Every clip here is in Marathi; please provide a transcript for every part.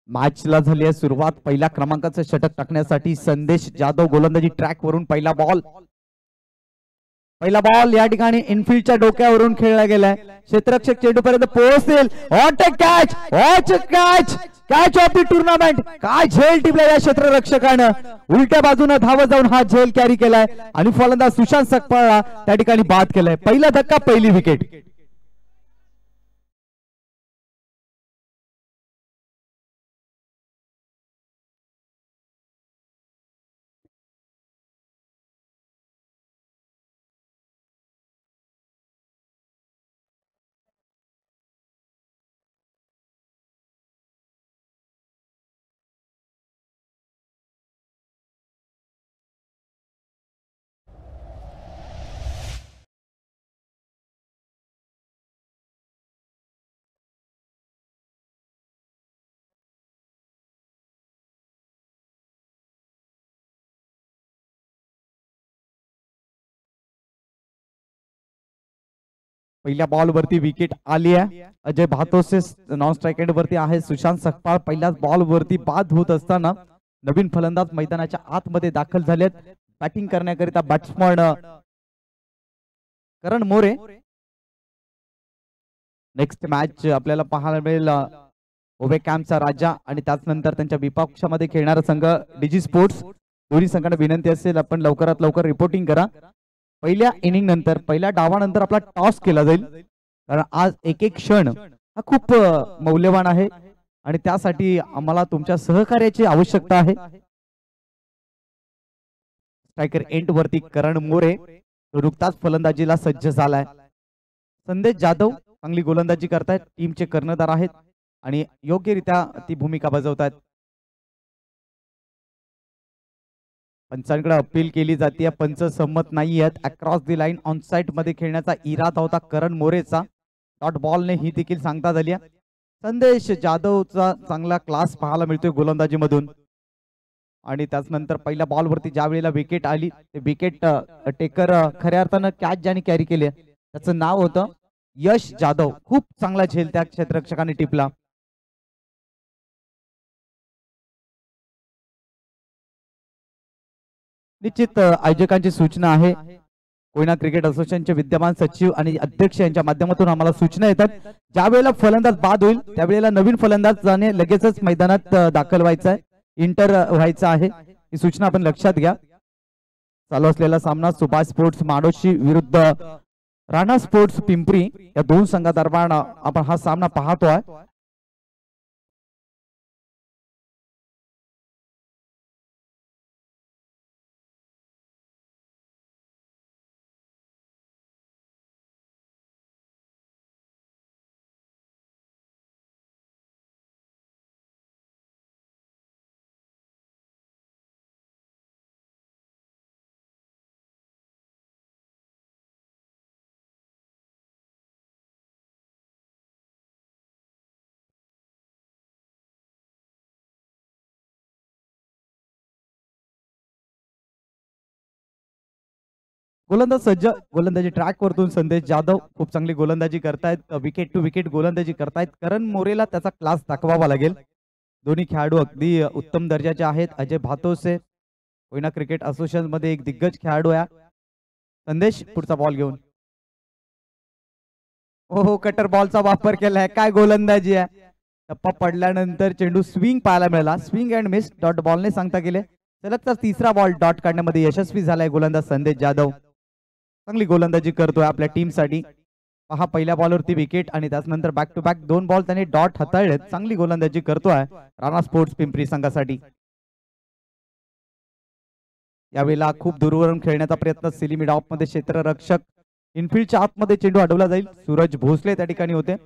मॅचला झाली आहे सुरुवात. पहिल्या क्रमांकाचं षटक टाकण्यासाठी संदेश जाधव गोलंदाजी ट्रॅक वरून पहिला बॉल या ठिकाणी इनफिल्डच्या डोक्यावरून खेळला गेलाय. क्षेत्ररक्षक चेंडूपर्यंत पोहोचतील. Catch of the tournament. काय झेल टिपला या क्षेत्ररक्षकानं. उलट्या बाजूने धावत जाऊन हा झेल कॅरी केलाय आणि फलंदाज सुशांत सकपाळला त्या ठिकाणी बाद केलाय. पहिला धक्का, पहिली विकेट. पहिल्या बॉल वरती विकेट आली आहे. अजय भातोसे नॉन स्ट्राइक एंड वरती आहे. सुशांत सकपाळ पहिल्याच बॉल वरती बाद होत असताना नवीन फलंदाज मैदानाच्या आतमध्ये दाखल झालेत. बॅटिंग करण्याकरिता बॅट्समन करण मोरे. नेक्स्ट मॅच आपल्याला पाहायला मिळेल ओबे कॅम्पचा राजा आणि त्याचनंतर त्यांच्या विपक्षामध्ये खेळणारा संघ डीजी स्पोर्ट्स. दोन्ही संघांना विनंती असेल आपण लवकरात लवकर रिपोर्टिंग करा. पहिल्या इनिंग नंतर, पहिल्या डावानंतर आपला टॉस केला जाईल, कारण आज एक एक क्षण हा खूप मौल्यवान आहे आणि त्यासाठी आम्हाला तुमच्या सहकार्याची आवश्यकता आहे. स्ट्रायकर एंड वरती करण मोरे नुकताच फलंदाजीला सज्ज झालाय. संदेश जाधव चांगली गोलंदाजी करतायत, टीमचे कर्णधार आहेत आणि योग्यरित्या ती भूमिका बजावतात. पंचांकडे अपील केली जाते, पंच संमत नाही आहेत. Across the line on side मध्ये खेळण्याचा इरादा होता करण मोरेचा. डॉट बॉलने ही देखील सांगता झाली. संदेश जाधवचा चांगला क्लास पाहायला मिळतोय गोलंदाजी मधून. आणि त्याचनंतर पहिल्या बॉल वरती ज्या वेळेला विकेट आली, ते विकेट टेकर खऱ्या अर्थानं कॅच ज्याने कॅरी केले त्याचं नाव होतं यश जाधव. खूप चांगला झेल त्या क्षेत्ररक्षकाने टिपला. निश्चित आयोजकांची सूचना आहे, कोयना क्रिकेट असोसिएशनचे विद्यमान सचिव आणि अध्यक्ष यांच्या माध्यमातून आम्हाला सूचना येतात, ज्या वेळेला फलंदाज बाद होईल त्यावेळेला नवीन फलंदाजाने लगेचच मैदानात दाखल व्हायचं आहे, इंटर व्हायचं आहे. ही सूचना आपण लक्षात घ्या. चालू असलेला सामना सुभाष स्पोर्ट्स माडोशी विरुद्ध राणा स्पोर्ट्स पिंपरी या दोन संघादरम्यान आपण हा सामना पाहतोय. गोलंदाज सज्ज, गोलंदाजी ट्रॅक वरतून संदेश जाधव खूप चांगली गोलंदाजी करतायत, विकेट टू विकेट गोलंदाजी करतायत. करण मोरेला त्याचा क्लास दाखवावा लागेल. दोन्ही खेळाडू अगदी उत्तम दर्जाचे आहेत. अजय भातोसे कोयना क्रिकेट असोसिएशन मध्ये एक दिग्गज खेळाडू आहे. संदेश पुढचा बॉल घेऊन, हो कटर बॉलचा वापर केलाय. काय गोलंदाजी आहे. टप्पा पडल्यानंतर चेंडू स्विंग पाहायला मिळाला, स्विंग अँड मिस. डॉट बॉलने सांगता गेले. सलगचा तिसरा बॉल डॉट काढण्यामध्ये यशस्वी झालाय गोलंदाज संदेश जाधव. चांगली गोलंदाजी करतोय आपल्या टीम साठी. पहा पहिल्या बॉलवरती विकेट आणि त्यानंतर बॅक टू बॅक दोन बॉल त्याने डॉट हाताळलेत. चांगली गोलंदाजी करतोय राणा स्पोर्ट्स पिंपरी संघासाठी. यावेळेला खूप दूरवरून खेळण्याचा प्रयत्न सिली मिड ऑफ मध्ये क्षेत्ररक्षक इनफिल्डच्या आतमध्ये चेंडू अडवला जाईल. सूरज भोसले त्या ठिकाणी होते.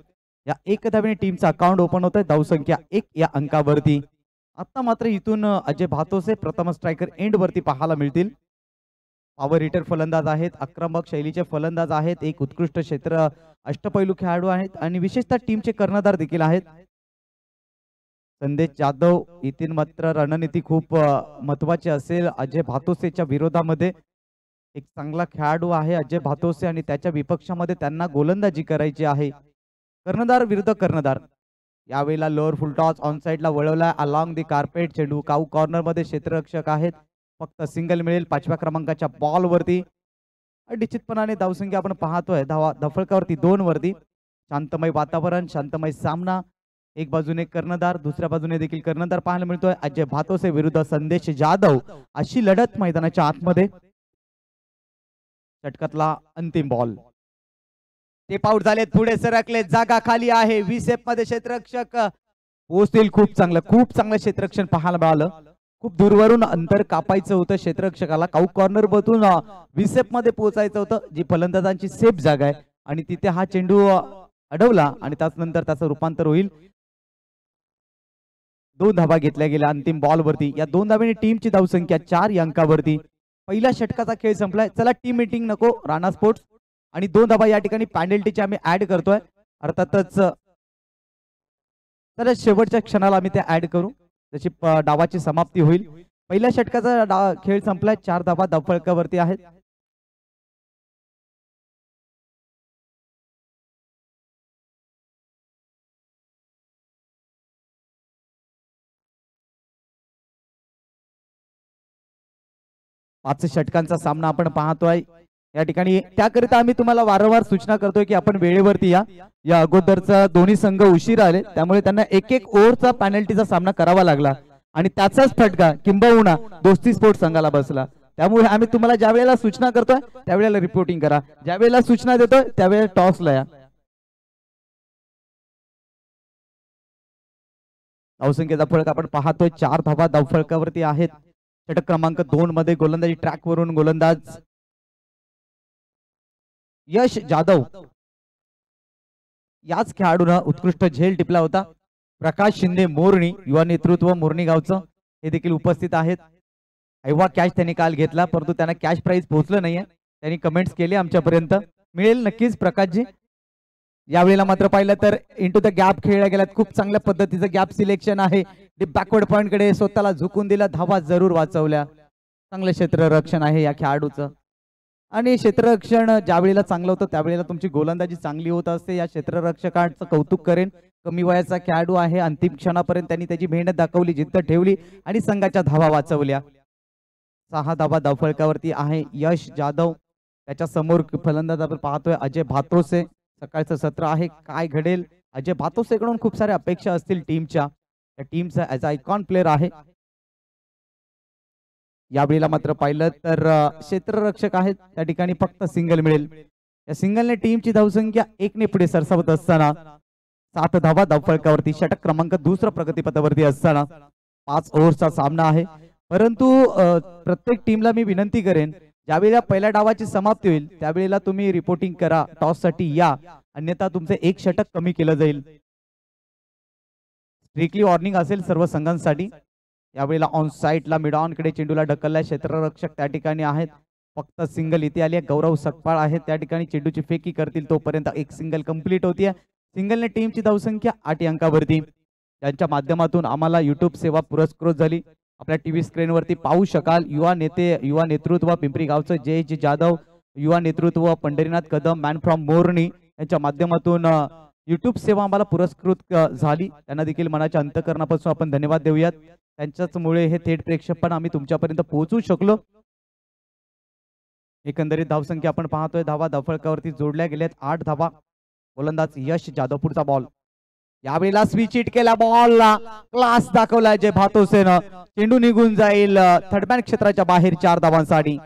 या एक धावेने टीमचा अकाउंट ओपन होत आहे, धावसंख्या 1 या अंकावरती. आता मात्र इथून अजय भातोसे प्रथम स्ट्रायकर एंड वरती पाहायला मिळतील. पॉवर हिटर फलंदाज आहेत, आक्रमक शैलीचे फलंदाज आहेत, एक उत्कृष्ट क्षेत्र अष्टपैलू खेळाडू आहेत आणि विशेषतः टीमचे कर्णधार देखील आहेत. संदेश जाधव येथील मात्र रणनीती खूप महत्वाची असेल. अजय भातोसेच्या विरोधामध्ये एक चांगला खेळाडू आहे अजय भातोसे आणि त्याच्या विपक्षामध्ये त्यांना गोलंदाजी करायची आहे. कर्णधार विरुद्ध कर्णधार, यावेळेला लोअर फुल टॉस ऑन साइडला वळवला अलॉंग दी कार्पेट. चेंडू काऊ कॉर्नर मध्ये क्षेत्ररक्षक आहेत, फक्त सिंगल मिळेल 5व्या क्रमांकाच्या बॉल वरती. निश्चितपणाने धावसंख्या आपण पाहतोय धावा धफळकावरती 2 वरती. शांतमय वातावरण, शांतमय सामना. एक बाजूने कर्णधार, दुसऱ्या बाजूने देखील कर्णधार पाहायला मिळतोय. अजय भातोसे विरुद्ध संदेश जाधव अशी लढत मैदानाच्या आतमध्ये. षटकातला अंतिम बॉल. टेप आउट झालेत, पुढे सरकले, जागा खाली आहे. 20 मध्ये क्षेत्ररक्षक पोहोचतील. खूप चांगलं क्षेत्ररक्षण पाहायला मिळालं. खूप दूरवरून अंतर कापायचं होतं क्षेत्ररक्षकाला. काऊ कॉर्नर बदून 20 मध्ये पोहोचायचं होतं, जी फलंदाजांची सेफ जागा आहे. आणि तिथे हा चेंडू अडवला आणि त्यानंतर त्याचं रूपांतर होईल. 2 धावा घेतल्या गेल्या अंतिम बॉल वरती. या 2 धावेने टीमची धावसंख्या 4 या अंकावरती. पहिल्या षटकाचा खेळ संपलाय. चला टीम मीटिंग नको, राणा स्पोर्ट्स. आणि 2 धावा या ठिकाणी पेनल्टीचे आम्ही ऍड करतोय. अर्थातच तर शेवटच्या क्षणाला आम्ही ते ऍड करू जशी डावाची समाप्ती होईल. पहिल्या षटकाचा खेळ संपलाय. 4 धावा धावफलकावरती आहेत. पाच षटकांचा सामना आपण पाहतोय या ठिकाणी. त्याकरिता आम्ही तुम्हाला वारंवार सूचना करतोय की आपण वेळेवरती या. या अगोदरचा दोन्ही संघ उशीर आले, त्यामुळे त्यांना एक ओव्हरचा पेनल्टीचा सामना करावा लागला आणि त्याचाच फटका किंबहुना दोस्ती स्पोर्ट्स संघाला बसला. त्यामुळे आम्ही तुम्हाला ज्या वेळेला सूचना करतोय त्यावेळेला रिपोर्टिंग करा, ज्या वेळेला सूचना देतोय त्यावेळेला टॉसला या. धावसंख्येचा फळक आपण पाहतोय 4 धावा धावफलकावरती आहेत. षटक क्रमांक 2 मध्ये गोलंदाजी ट्रॅक वरून गोलंदाज यश जाधव याच खेळाडूने उत्कृष्ट झेल टिपला होता. प्रकाश शिंदे मोरणी युवा नेतृत्व मोरणी गावचं हे देखील उपस्थित आहेत. ऐवा कॅश त्यांनी काल घेतला, परंतु त्यांना कॅश प्राइज पोहोचलं नाहीये. त्यांनी कमेंट्स केले आमच्यापर्यंत. मिळेल नक्कीच प्रकाशजी. यावेळेला मात्र पाहिलं तर इंटू द गॅप खेळल्या गेल्यात. खूप चांगल्या पद्धतीचं गॅप सिलेक्शन आहे. बॅकवर्ड पॉइंट कडे स्वतःला झुकून दिला, धावा जरूर वाचवल्या. चांगलं क्षेत्ररक्षण आहे या खेळाडूचं. आणि क्षेत्ररक्षण ज्या वेळेला चांगलं होतं त्यावेळेला तुमची गोलंदाजी चांगली होत असते. या क्षेत्ररक्षकांचं कौतुक करेन. कमी वयाचा खेळाडू आहे. अंतिम क्षणापर्यंत त्यांनी त्याची मेहनत दाखवली, जिद्द ठेवली आणि संघाच्या धावा वाचवल्या. 6 धावा धावफलकावरती आहे यश जाधव. त्याच्या समोर फलंदाज आपण पाहतोय अजय भातोसे. सकाळचं सत्र आहे, काय घडेल. अजय भातोसेकडून खूप साऱ्या अपेक्षा असतील टीमच्या. त्या टीमचा ॲज आयकॉन प्लेअर आहे. यावेळेला मात्र पाहिलं तर क्षेत्ररक्षक आहेत त्या ठिकाणी फक्त सिंगल मिळेल. या सिंगलने टीमची धावसंख्या 1 ने पुढे सरसावत असताना 7 धावा धावफलकावरती. षटक क्रमांक 2 प्रगतीपथावरती असताना 5 ओव्हरचा सामना आहे. परंतु प्रत्येक टीमला मी विनंती करेन, ज्यावेळेला पहिल्या डावाची समाप्ती होईल त्यावेळेला तुम्ही रिपोर्टिंग करा, टॉस साठी या, अन्यथा तुमचे 1 षटक कमी केलं जाईल. स्ट्रिक्टली वॉर्निंग असेल सर्व संघांसाठी. यावेळेला ऑन साइडला मिड ऑन कडे चेंडूला ढकललाय. क्षेत्ररक्षक त्या ठिकाणी आहेत. फक्त सिंगल इथे आली आहे. गौरव सकपाळ आहेत त्या ठिकाणी. चेंडूची फेकी करतील तोपर्यंत 1 सिंगल कंप्लीट होतीये. सिंगलने टीमची धावसंख्या 8 अंकावरती. त्यांच्या माध्यमातून आम्हाला युट्यूब सेवा पुरस्कृत झाली. आपल्या टीव्ही स्क्रीनवरती पाहू शकाल. युवा नेते, युवा नेतृत्व पिंपरी गावचं जयजी जाधव, युवा नेतृत्व पंढरीनाथ कदम, मॅन फ्रॉम मोरणी यांच्या माध्यमातून युट्यूब सेवा आम्हाला पुरस्कृत झाली. त्यांना देखील मनाच्या अंतकरणापासून आपण धन्यवाद देऊयात. त्यांच्याचमुळे हे थेट प्रेक्षेपण आम्ही तुमच्यापर्यंत पोहोचू शकलो. एकंदरीत धावसंख्या आपण पाहतोय धावा धावफलकावरती जोडल्या गेल्यात 8 धावा. गोलंदाज यश जाधव. पुढचा बॉल. यावेळेला स्विच हिट केला, बॉलला क्लास दाखवला जय भातोसेनं. चेंडू निघून जाईल थर्डमॅन क्षेत्राच्या बाहेर 4 धावांसाठी.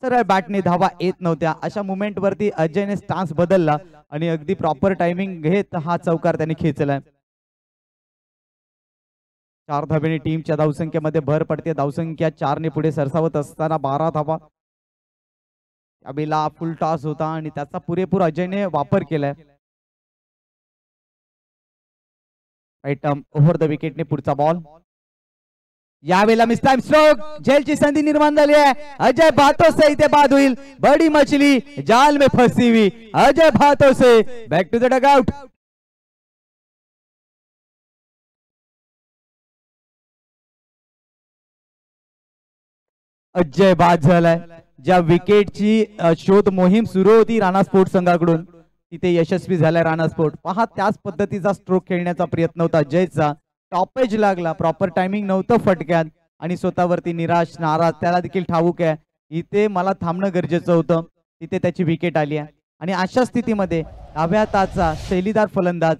सरळ बॅटने धावा येत नव्हत्या. अशा मुवमेंट वरती अजयने स्टान्स बदलला आणि अगदी प्रॉपर टायमिंग घेत हा चौकार त्यांनी खेचलाय. 4 धावेने टीमच्या धावसंख्येमध्ये भर पडते. धावसंख्या 4 ने पुढे सरसावत असताना 12 धावा. यावेळेला फुल टॉस होता आणि त्याचा पुरेपूर अजयने वापर केलाय. राईट ओव्हर द विकेटने पुढचा बॉल. यावेळेला मिस टाइम स्ट्रोक. झेलची संधी निर्माण झाली आहे. अजय भातोसे इथे बाद होईल. बडी मछली जाल में फंसी हुई. Ajay Bhatose back to the dugout. Ajay बाद झालाय. ज्या विकेटची शोध मोहीम सुरू होती राणा स्पोर्ट्स संघाकडून तिथे यशस्वी झालाय राणा स्पोर्ट. पहा त्याच पद्धतीचा स्ट्रोक खेळण्याचा प्रयत्न होता जयचा. टॉपेज लागला, प्रॉपर टायमिंग नव्हतं फटक्यात आणि स्वतःवरती निराश नाराज, त्याला देखील ठाऊक आहे इथे मला थांबणं गरजेचं होतं. तिथे त्याची विकेट आली आहे आणि अशा स्थितीमध्ये डाव्या हाताचा शैलीदार फलंदाज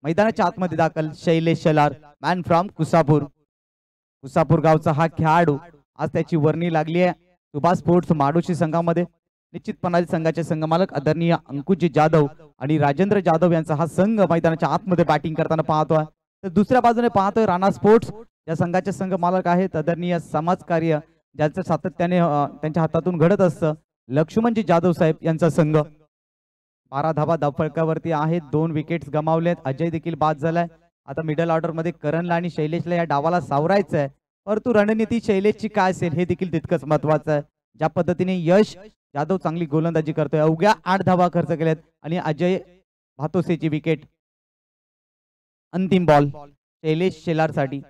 मैदानाच्या आतमध्ये दाखल शैलेश शेलार, मॅन फ्रॉम कुसापूर. कुसापूर गावचा हा खेळाडू आज त्याची वर्णी लागली आहे सुभाष स्पोर्ट्स माडोशी संघामध्ये. निश्चितपणाने संघाचे संघमालक आदरणीय अंकुजी जाधव आणि राजेंद्र जाधव यांचा हा संघ मैदानाच्या आतमध्ये बॅटिंग करताना पाहतोय. तर दुसऱ्या बाजूने पाहतोय राणा स्पोर्ट्स या संघाचे संघमालक आहेत आदरणीय समाजकार्य ज्यांचं सातत्याने त्यांच्या हातातून घडत असतं लक्ष्मणजी जाधव साहेब यांचा संघ. 12 धावा धावफलकावरती आहेत, 2 विकेट्स गमावलेत. अजय देखील बाद झालाय. आता मिडल ऑर्डर मध्ये करणला आणि शैलेशला या डावाला सावरायचं आहे, परंतु रणनीती शैलेशची काय असेल हे देखील तितकंच महत्वाचं आहे. ज्या पद्धतीने यश जाधव चांगली गोलंदाजी करतोय, अवघ्या 8 धावा खर्च केल्यात आणि अजय भातोसेची विकेट. अंतिम बॉल शैलेश शेलार साठी.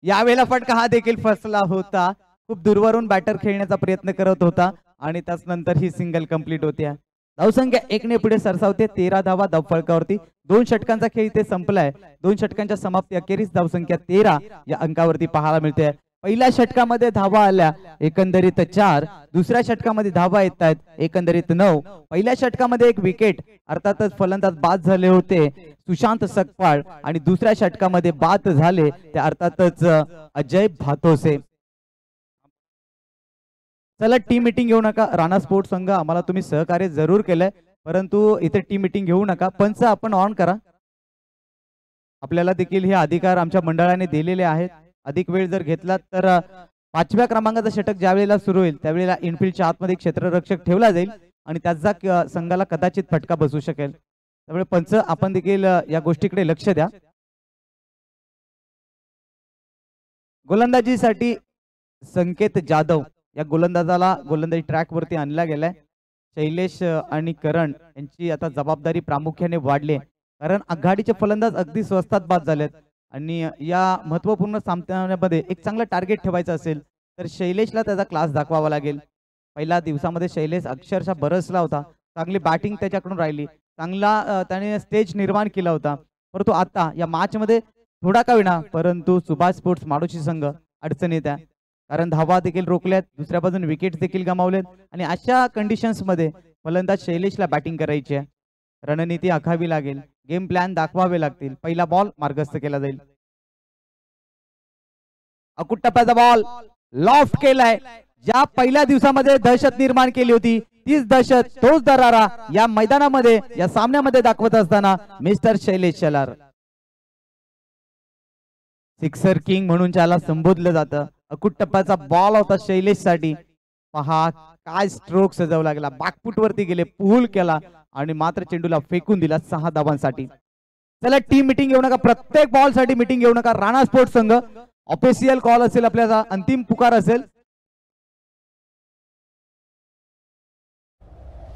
यावेळेला फटका हा देखील फसला होता. खूप दूरवरून बॅटर खेळण्याचा प्रयत्न करत होता आणि त्यानंतर ही सिंगल कंप्लीट होते. धावसंख्या 1 ने पुढे सरसावते. 13 धावा धावफलकावरती. 2 षटकांचा खेळ इथे संपलाय. 2 षटकांच्या समाप्ती अखेरीस धावसंख्या 13 या अंकावरती पाहायला मिळते. पहिल्या षटकामध्ये धावा आल्या एकंदरीत 4, दुसऱ्या षटकामध्ये धावा येत आहेत एकंदरीत 9. पहिल्या षटकामध्ये 1 विकेट अर्थातच फलंदाज बाद झाले होते सुशांत सकपाळ आणि दुसऱ्या षटकामध्ये बाद झाले ते अर्थातच अजय भातोसे. चला टीम मीटिंग घेऊ नका. राणा स्पोर्ट्स संघ आम्हाला तुम्ही सहकार्य जरूर केलंय, परंतु इथे टीम मीटिंग घेऊ नका. पंच आपण ऑन करा. आपल्याला देखील हे अधिकार आमच्या मंडळाने दिलेले आहेत. अधिक वेळ जर घेतला तर 5व्या क्रमांकाचा षटक ज्या वेळेला सुरू होईल त्यावेळेला इनफिल्डच्या आतमध्ये क्षेत्ररक्षक ठेवला जाईल आणि त्याचा संघाला कदाचित फटका बसू शकेल. त्यामुळे पंच आपण देखील या गोष्टीकडे लक्ष द्या. गोलंदाजीसाठी संकेत जाधव या गोलंदाजाला गोलंदाजी ट्रॅक वरती आणला गेलाय. शैलेश आणि करण यांची आता जबाबदारी प्रामुख्याने वाढली, कारण आघाडीचे फलंदाज अगदी स्वस्तात बाद झालेत आणि या महत्वपूर्ण सामन्यामध्ये एक चांगला टार्गेट ठेवायचं असेल तर शैलेशला त्याचा क्लास दाखवावा लागेल. पहिल्या दिवसामध्ये शैलेश अक्षरशः बरसला होता. चांगली बॅटिंग त्याच्याकडून राहिली, चांगला त्याने स्टेज निर्माण केला होता, परंतु आता या मॅच मध्ये थोडा का विना परंतु सुभाष स्पोर्ट्स माडोशी संघ अडचणीत आहे, कारण धावा देखील रोखल्यात, दुसऱ्या बाजूने विकेट देखील गमावलेत आणि अशा कंडिशन्स मध्ये फलंदाज शैलेशला बॅटिंग करायची आहे. रणनीती आखावी लागेल, गेम प्लॅन दाखवावे लागतील. पहिला बॉल मार्गस्थ केला जाईल. अकुट टप्प्याचा बॉल लॉफ्ट केलाय. ज्या पहिल्या दिवसामध्ये दहशत निर्माण केली होती तीच दहशत, तोच दरारा या मैदानामध्ये या सामन्यामध्ये दाखवत असताना mister Shailesh Shelar. Sixer king म्हणून त्याला संबोधलं जातं. अकुट टप्प्याचा बॉल होता शैलेश साठी. पहा काय स्ट्रोक सजवला गेला, बॅकफुट वरती गेले, पूल केला आणि मात्र चेंडूला फेकून दिला 6 धावांसाठी. चला टीम मीटिंग घेऊ नका, प्रत्येक बॉल साठी मीटिंग घेऊ नका. राणा स्पोर्ट्स संघ ऑफिशियल कॉल असेल, आपल्याला अंतिम पुकार असेल.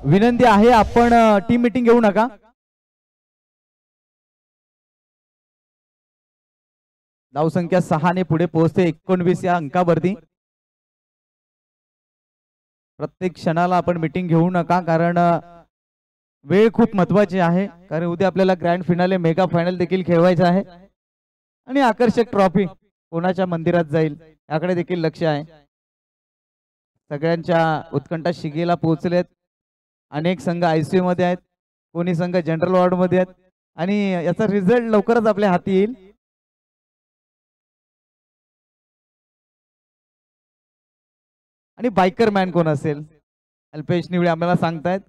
विनंती आहे आपण टीम मीटिंग घेऊ नका. धावसंख्या 6 ने पुढे पोहोचते 19 या अंकावरती. प्रत्येक क्षणाला आपण मीटिंग घेऊ नका, कारण वेळ खूप महत्वाची आहे, कारण उद्या आपल्याला ग्रँड फिनाले मेगा फायनल देखील खेळवायचा आहे आणि आकर्षक ट्रॉफी कोणाच्या मंदिरात जाईल याकडे देखील लक्ष आहे. सगळ्यांच्या उत्कंठा शिगेला पोहोचलेत. अनेक संघ आयसीयू मध्ये आहेत, कोणी संघ जनरल वॉर्ड मध्ये आहेत आणि याचा रिझल्ट लवकरच आपल्या हाती येईल. आणि बायकर मॅन कोण असेल, अल्पेश निवळे आम्हाला सांगतायत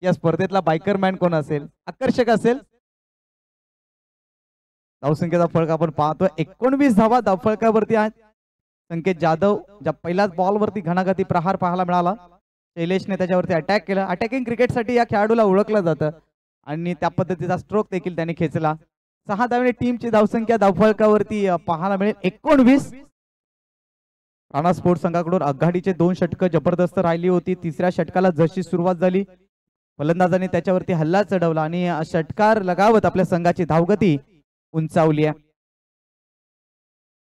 या स्पर्धेतला बायकर मॅन कोण असेल, आकर्षक असेल. धावसंख्येचा फळक आपण पाहतोय 19 धावा धावफलकावरती आहेत. संकेत जाधव ज्या पहिल्याच बॉल वरती घणाघाती प्रहार पाहायला मिळाला, शैलेशने त्याच्यावरती अटॅक केला. अटॅकिंग क्रिकेटसाठी या खेळाडूला ओळखलं जातं आणि त्या पद्धतीचा स्ट्रोक देखील त्याने खेचला. 6 धावेने टीमची धावसंख्या धावफलकावरती पाहायला मिळेल 19. राणा स्पोर्ट्स संघाकडून आघाडीचे 2 षटक जबरदस्त राहिली होती. तिसऱ्या षटकाला जशी सुरुवात झाली फलंदाजाने त्याच्यावरती हल्ला चढवला आणि षटकार लगावत आपल्या संघाची धावगती उंचावली आहे.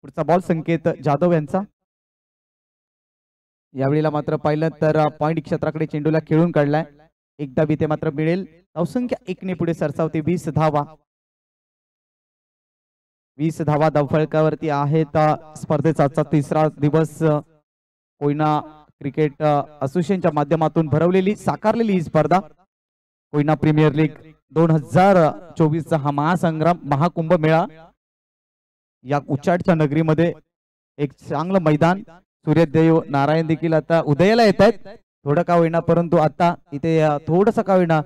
पुढचा बॉल संकेत जाधव यांचा. यावेळेला मात्र पाहिलं तर पॉइंट क्षेत्राकडे चेंडूला खेळून काढलाय. एकदा इथे मात्र मिळेल. धावसंख्या 1 ने पुढे सरसावते. 20 धावा. 20 धावा धावफलकावरती आहेत. स्पर्धेचा आजचा तिसरा दिवस कोयना क्रिकेट असोसिएशनच्या माध्यमातून भरवलेली साकारलेली ही स्पर्धा कोयना प्रीमियर लीग 2024 चा हा महासंग्राम महाकुंभ मेळा या उच्चाटच्या नगरीमध्ये एक चांगलं मैदान. सूर्यदेव नारायण देखील आता उदयाला येत आहेत. थोडं का होईना परंतु आता इथे थोडंसं का होईना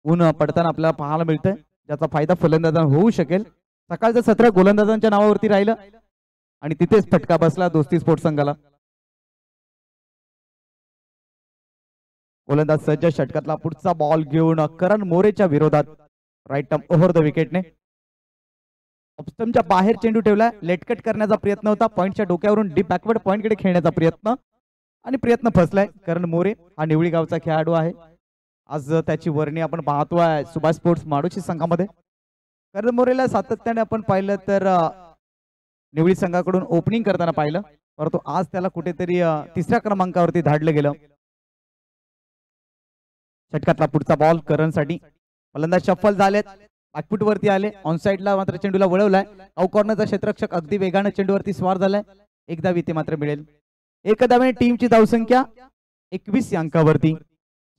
ऊन पडताना आपल्याला पाहायला मिळतंय, ज्याचा फायदा फलंदाजांना होऊ शकेल. सकाळचं सत्र गोलंदाजांच्या नावावरती राहिलं आणि तिथेच फटका बसला दोस्ती स्पोर्ट्स संघाला. गोलंदाज सज्ज. षटकातला पुढचा बॉल घेऊन करण मोरेच्या विरोधात राईट टर्म ओव्हर द विकेटने ऑफस्टंपच्या बाहेर चेंडू ठेवला. लेटकट करण्याचा प्रयत्न होता. पॉइंटच्या डोक्यावरून डीप बॅकवर्ड पॉइंटकडे खेळण्याचा प्रयत्न आणि प्रयत्न फसलाय. करण मोरे हा निवळी गावचा खेळाडू आहे. आज त्याची वर्णी आपण पाहतोय सुभाष स्पोर्ट्स माडोशी संघामध्ये. करण मोरेला सातत्याने आपण पाहिलं तर निवळी संघाकडून ओपनिंग करताना पाहिलं, परंतु आज त्याला कुठेतरी तिसऱ्या क्रमांकावरती धाडलं गेलं. षटकातला पुढचा बॉल करणसाठी. फलंदाज शफल झालेत. बॅकफूट वरती आले. ऑन साइडला मात्र चेंडूला वळवलाय. आउट कॉर्नरचा क्षेत्ररक्षक अगदी वेगाने चेंडूवरती स्वार झालाय. एकदा विते मात्र मिळेल. एक धावेने टीमची धावसंख्या 21 या अंकावरती.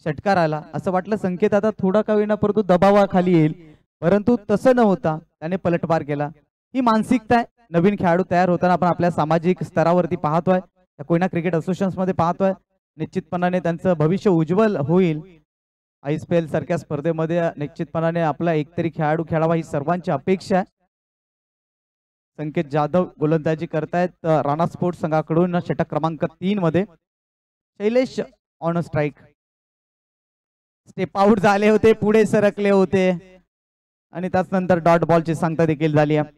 षटकार आला असं वाटलं संकेत आता थोडा का होईना परंतु दबावाखाली येईल, परंतु तसं न होता त्याने पलटवार केला. ही मानसिकता आहे. नवीन खेळाडू तयार होताना आपण आपल्या सामाजिक स्तरावरती पाहतोय, कोयना क्रिकेट असोसिएशन मध्ये पाहतोय. निश्चितपणाने त्यांचं भविष्य उज्ज्वल होईल. ISPL सारख्या स्पर्धेमध्ये निश्चितपणाने आपला एकतरी खेळाडू खेळावा ही सर्वांची अपेक्षा आहे. संकेत जाधव गोलंदाजी करतायत राणा स्पोर्ट्स संघाकडून. षटक क्रमांक 3 मध्ये Shailesh on strike. Step out झाले होते, पुढे सरकले होते आणि त्यानंतर डॉट बॉलची सांगता देखील झाली आहे.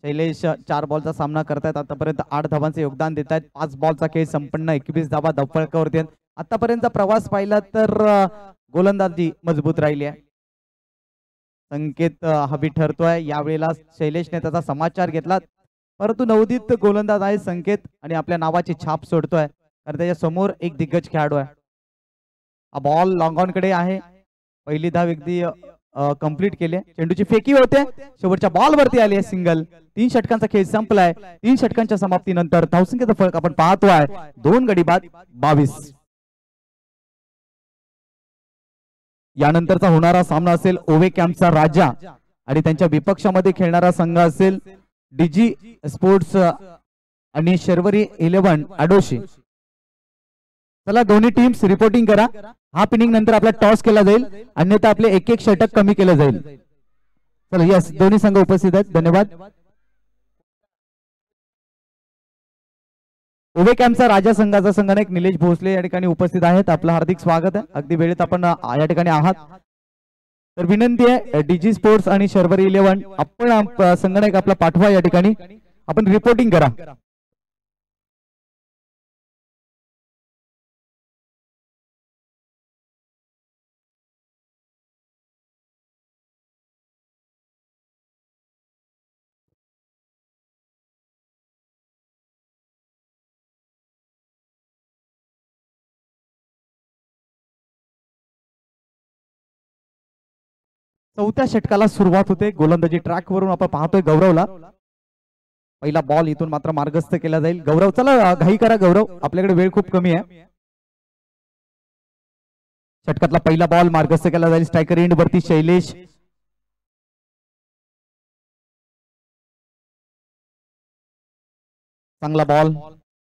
शैलेश 4 बॉलचा सामना करतायत. आतापर्यंत 8 धावांचे योगदान देत आहेत. 5 बॉलचा खेळ संपन्न. 21 धावा धावफलकावरती. आतापर्यंत प्रवास पाहिला तर गोलंदाजी मजबूत राहिली आहे. संकेत हवी ठरतोय. यावेळेला शैलेशने त्याचा समाचार घेतला, परंतु नवोदित गोलंदाज आहे संकेत आणि आपल्या नावाची छाप सोडतोय, कारण त्याच्या समोर एक दिग्गज खेळाडू आहे. हा बॉल लॉंग ऑन कडे आहे. पहिली धाव अगदी कंप्लीट केली. चेंडूची फेकी होते. शेवटच्या बॉल वरती आली आहे सिंगल. 3 षटकांचा खेळ संपलाय. 3 षटकांच्या समाप्तीनंतर धावसंख्येचा फरक आपण पाहतोय 2 गडी बाद 22. यानंतरचा होणारा सामना असेल ओवे कॅम्पचा राजा आणि त्यांच्या विपक्षामध्ये खेळणारा संघ असेल डीजी स्पोर्ट्स आणि शर्वरी 11 आडोशी. चला दोन्ही टीम्स रिपोर्टिंग करा. हाफ इनिंग नंतर आपला टॉस केला जाईल, अन्यथा आपले 1-1 षटक कमी केलं जाईल. चला यस, दोन्ही संघ उपस्थित आहेत. धन्यवाद. ओवे कॅम्पचा राजा संघाचा संघनायक निलेश भोसले या ठिकाणी उपस्थित आहेत. आपलं हार्दिक स्वागत आहे. अगदी वेळेत आपण या ठिकाणी आहात, तर विनंती आहे डीजी स्पोर्ट्स आणि शर्वरी 11 आपण संघनायक आपला पाठवा. या ठिकाणी आपण रिपोर्टिंग करा. चौथ्या षटकाला सुरुवात होते. गोलंदाजी ट्रॅक वरून आपण पाहतोय गौरवला. पहिला बॉल इथून मात्र मार्गस्थ केला जाईल. गौरव, चला घाई करा गौरव, आपल्याकडे वेळ खूप कमी आहे. षटकातला पहिला बॉल मार्गस्थ केला जाईल. स्ट्रायकर एंड वरती शैलेश. चांगला बॉल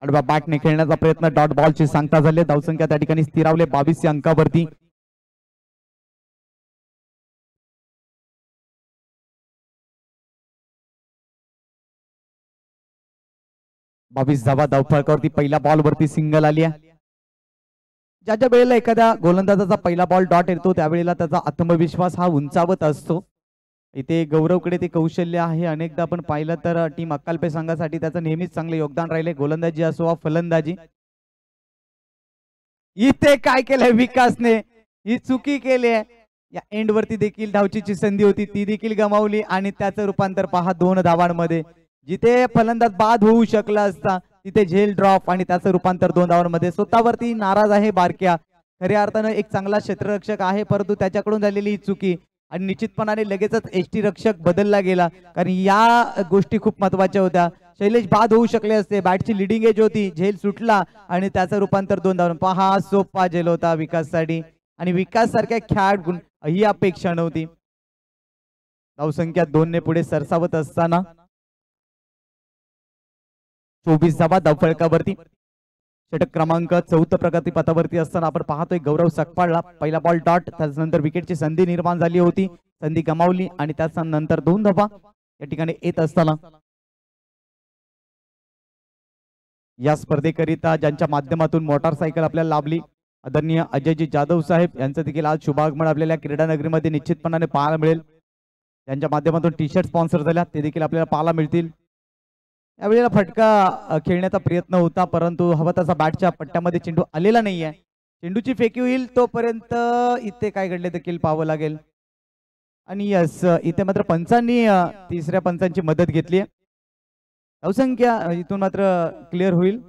आडव्या बॅटने खेळण्याचा प्रयत्न. डॉट बॉलची सांगता झाली. धावसंख्या त्या ठिकाणी स्थिरावले 22 या अंकावरती. 22 धावा धावफलकावरती. पहिल्या बॉल वरती सिंगल आली आहे. ज्या ज्या वेळेला एखाद्या गोलंदाजाचा पहिला बॉल डॉट येतो त्यावेळेला त्याचा आत्मविश्वास हा उंचावत असतो. इथे गौरवकडे ते कौशल्य आहे. अनेकदा आपण पाहिलं तर टीम अक्कलपे संघासाठी त्याचं नेहमीच चांगले योगदान राहिले, गोलंदाजी असो वा फलंदाजी. इथे काय केलंय विकासने, ही चुकी केली आहे. या एंड वरती देखील धावचीची संधी होती, ती देखील गमावली आणि त्याचं रूपांतर पहा 2 धावांमध्ये. जिथे फलंदाज बाद होऊ शकला असता तिथे झेल ड्रॉप आणि त्याचं रूपांतर 2 धावांमध्ये. स्वतःवरती नाराज आहे बारक्या, खऱ्या अर्थानं एक चांगला क्षेत्ररक्षक आहे, परंतु त्याच्याकडून झालेली ही चुकी आणि निश्चितपणाने लगेचच एसटी रक्षक बदलला गेला, कारण या गोष्टी खूप महत्वाच्या होत्या. शैलेश बाद होऊ शकले असते, बॅटची लिडिंग एज होती, झेल सुटला आणि त्याचं रूपांतर 2 धावांवर. पहा सोपा झेल होता विकाससाठी आणि विकास सारख्या खेळाडू ही अपेक्षा नव्हती. धावसंख्या 2 ने पुढे सरसावत असताना 24 धावा धावफलकावरती. षटक क्रमांक 4 प्रगती पथावरती असताना आपण पाहतोय गौरव सकपाळला पहिला बॉल डॉट, त्यानंतर विकेटची संधी निर्माण झाली होती, संधी गमावली आणि त्यानंतर 2 धावा या ठिकाणी येत असताना या स्पर्धेकरिता ज्यांच्या माध्यमातून मोटारसायकल आपल्याला लाभली आदरणीय अजयजी जाधव साहेब यांचं देखील आज शुभागमन आपल्याला क्रीडा नगरीमध्ये निश्चितपणाने पाहायला मिळेल. त्यांच्या माध्यमातून टी शर्ट स्पॉन्सर झाल्या ते देखील आपल्याला पाहायला मिळतील. यावेळेला फटका खेळण्याचा प्रयत्न होता, परंतु हवा तसा बॅटच्या पट्ट्यामध्ये चेंडू आलेला नाहीये. चेंडूची फेकी होईल तोपर्यंत इथे काय घडले देखील पाहावं लागेल. आणि यस, इथे मात्र पंचांनी तिसऱ्या पंचांची मदत घेतली. धावसंख्या इथून मात्र क्लिअर होईल.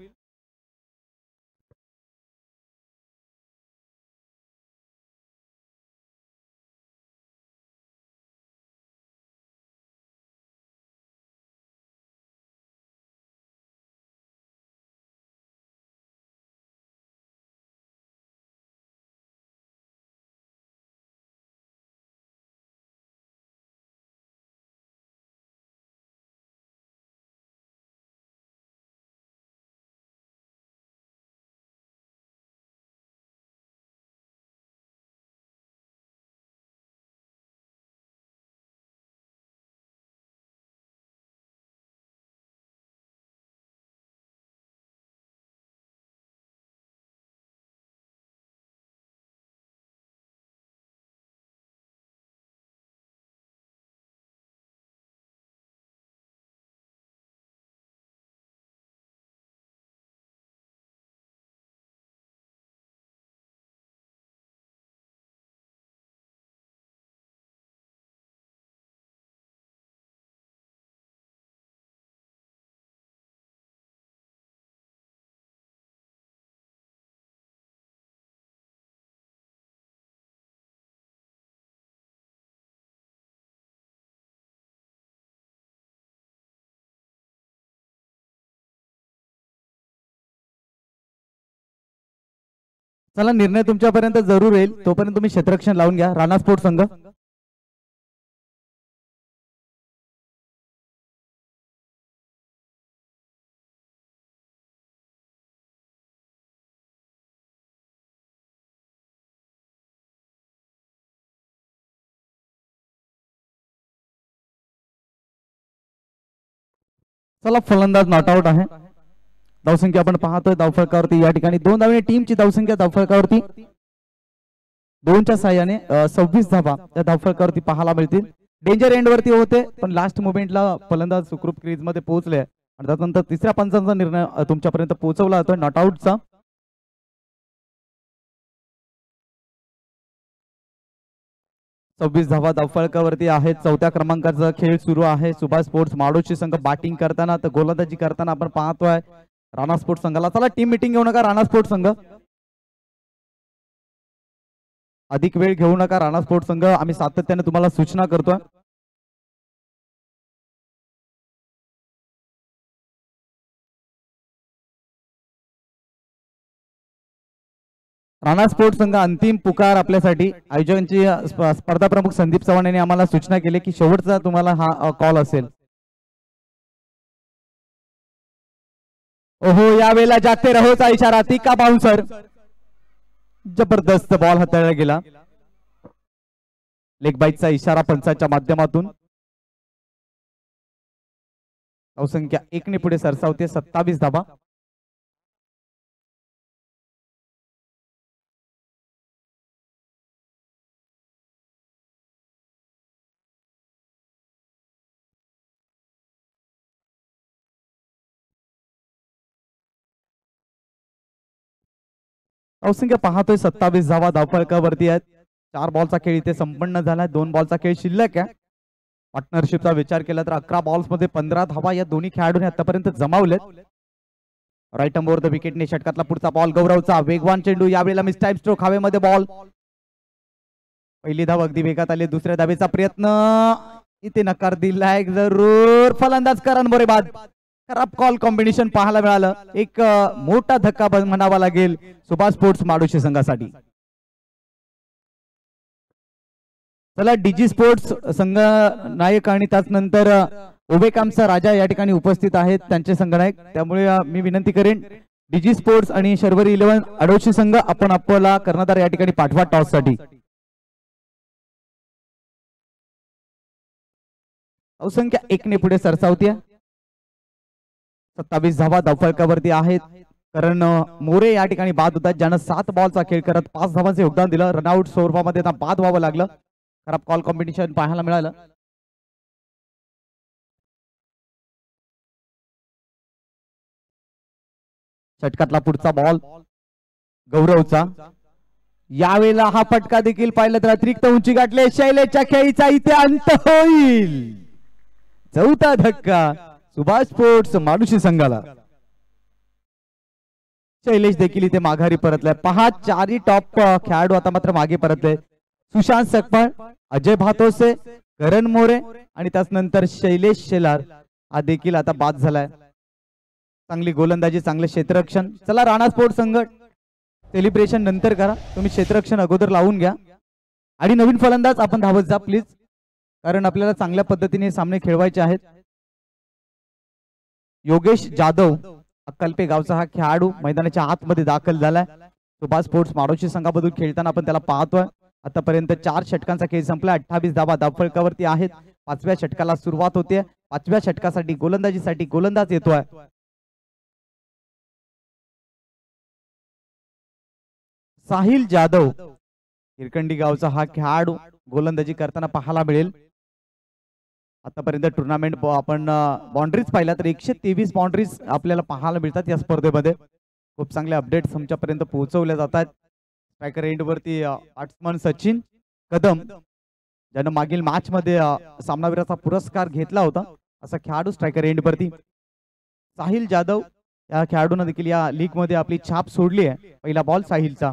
चला, निर्णय तुमच्यापर्यंत जरूर येईल, तोपर्यंत तुम्ही क्षेत्ररक्षण लावून घ्या. राणा स्पोर्ट संघ चला, फलंदाज नॉट आउट आहे. धावसंख्या आपण पाहतोय धावफलकावरती या ठिकाणी 2 धावे टीमची धावसंख्या धावफलकावरती 2च्या साह्याने 26 धावा त्या धावफलकावरती पाहायला मिळतील. डेंजर एंड वरती होते, पण लास्ट मोमेंटला फलंदाज सुखरूप क्रीज मध्ये पोहोचले आणि त्यानंतर तिसऱ्या पंचांचा निर्णय तुमच्यापर्यंत पोहोचवला जातोय नॉट आउटचा. सव्वीस धावा धावफलकावरती आहेत. 4थ्या क्रमांकाचा खेळ सुरू आहे. सुभाष स्पोर्ट्स माडोशी संघ बॅटिंग करताना तर गोलंदाजी करताना आपण पाहतोय राणा स्पोर्ट्स संघाला. चला, टीम मीटिंग घेऊ नका राणा स्पोर्ट्स संघ, अधिक वेळ घेऊ नका राणा स्पोर्ट्स संघ, आम्ही सातत्याने तुम्हाला सूचना करतोय. राणा स्पोर्ट्स संघ अंतिम पुकार आपल्यासाठी. आयोजकांची स्पर्धा प्रमुख संदीप चव्हाण यांनी आम्हाला सूचना केली की शेवटचा तुम्हाला हा कॉल असेल. ओहो, यावेळेला जागते रहोचा इशारा, ती का बाउन्सर. जबरदस्त बॉल हाताळला गेला. लेग बाईटचा इशारा पंचाच्या माध्यमातून. धावसंख्या 1 ने पुढे सरसावते. 27 धावा. धावसंख्या पाहतोय 27 धावा धावफलकावरती आहेत. 4 बॉलचा खेळ इथे संपन्न झालाय. 2 बॉलचा खेळ शिल्लक आहे. पार्टनरशिपचा विचार केला तर 11 बॉल्स मध्ये 15 धावा या दोन्ही खेळाडूंनी आतापर्यंत जमावलेत. राईट अंबोर द विकेटने षटकातला पुढचा बॉल गौरवचा वेगवान चेंडू यावेळेला मिस टाइम स्ट्रोक हवेमध्ये बॉल पहिली धाव अगदी वेगात आली दुसऱ्या धावेचा प्रयत्न इथे नकार दिलाय जरूर फलंदाज करण मोरे बाद खराब कॉल कॉम्बिनेशन पाहायला मिळालं एक मोठा धक्का म्हणावा लागेल सुभाष स्पोर्ट्स माडोशी संघासाठी चला डीजी स्पोर्ट्स संघ नायक आणि त्याचनंतर उभेकामचा राजा या ठिकाणी उपस्थित आहेत त्यांचे संघनायक त्यामुळे मी विनंती करेन डीजी स्पोर्ट्स आणि शर्वरी 11 आडोशी संघ आपण आपला कर्णधार या ठिकाणी पाठवा टॉस साठी संख्या 1 ने पुढे सरसावतीये 27 धावा धावफलकावरती आहेत कारण मोरे या ठिकाणी बाद होतात ज्यानं 7 बॉलचा खेळ करत 5 धावांचे योगदान दिलं रनआउट स्वरूपामध्ये आता बाद व्हावं लागलं खराब कॉल कॉम्बिनेशन पाहायला मिळालं षटकातला पुढचा बॉल गौरवचा यावेळेला हा फटका देखील पाहिला तर अतिरिक्त उंची गाठले शैलेशच्या खेळीचा इथे अंत होईल चौथा धक्का सुभाष स्पोर्ट्स माडोशी संघाला शैलेश देखील इथे माघारी परतलाय पहा चारही टॉप खेळाडू आता मात्र मागे परतले सुशांत सकपाळ अजय भातोसे करण मोरे आणि त्यानंतर शैलेश शेलार हा देखील आता बाद झालाय चांगली गोलंदाजी चांगले क्षेत्ररक्षण चला राणा स्पोर्ट्स संघ सेलिब्रेशन नंतर करा तुम्ही क्षेत्ररक्षण अगोदर लावून घ्या आणि नवीन फलंदाज आपण धावत जा प्लीज कारण आपल्याला चांगल्या पद्धतीने सामने खेळवायचे आहेत योगेश जाधव अक्कलपे गावचा हा खेळाडू मैदानाच्या आतमध्ये दाखल झालाय सुभाष स्पोर्ट्स माडोशी संघामधून खेळताना आपण त्याला पाहतोय आतापर्यंत 4 षटकांचा खेळ संपला 28 धावा धावफलकावरती आहेत 5व्या षटकाला सुरुवात होते 5व्या षटकासाठी गोलंदाजीसाठी गोलंदाज येतोय साहिल जाधव हिरकंडी गावचा हा खेळाडू गोलंदाजी करताना पाहायला मिळेल आतापर्यंत टुर्नामेंट आपण बाउंड्रीज पाहिल्या तर 123 बाउंड्रीज आपल्याला पाहायला मिळतात या स्पर्धेमध्ये खूप चांगले अपडेट्स आमच्यापर्यंत पोहोचवले जातात स्ट्रायकर एंड वरती बॅट्समन सचिन कदम ज्यानं मागील मॅच मध्ये सामनावीराचा पुरस्कार घेतला होता असा खेळाडू स्ट्रायकर एंड वरती साहिल जाधव या खेळाडूने देखील या लीग मध्ये आपली छाप सोडली आहे पहिला बॉल साहिलचा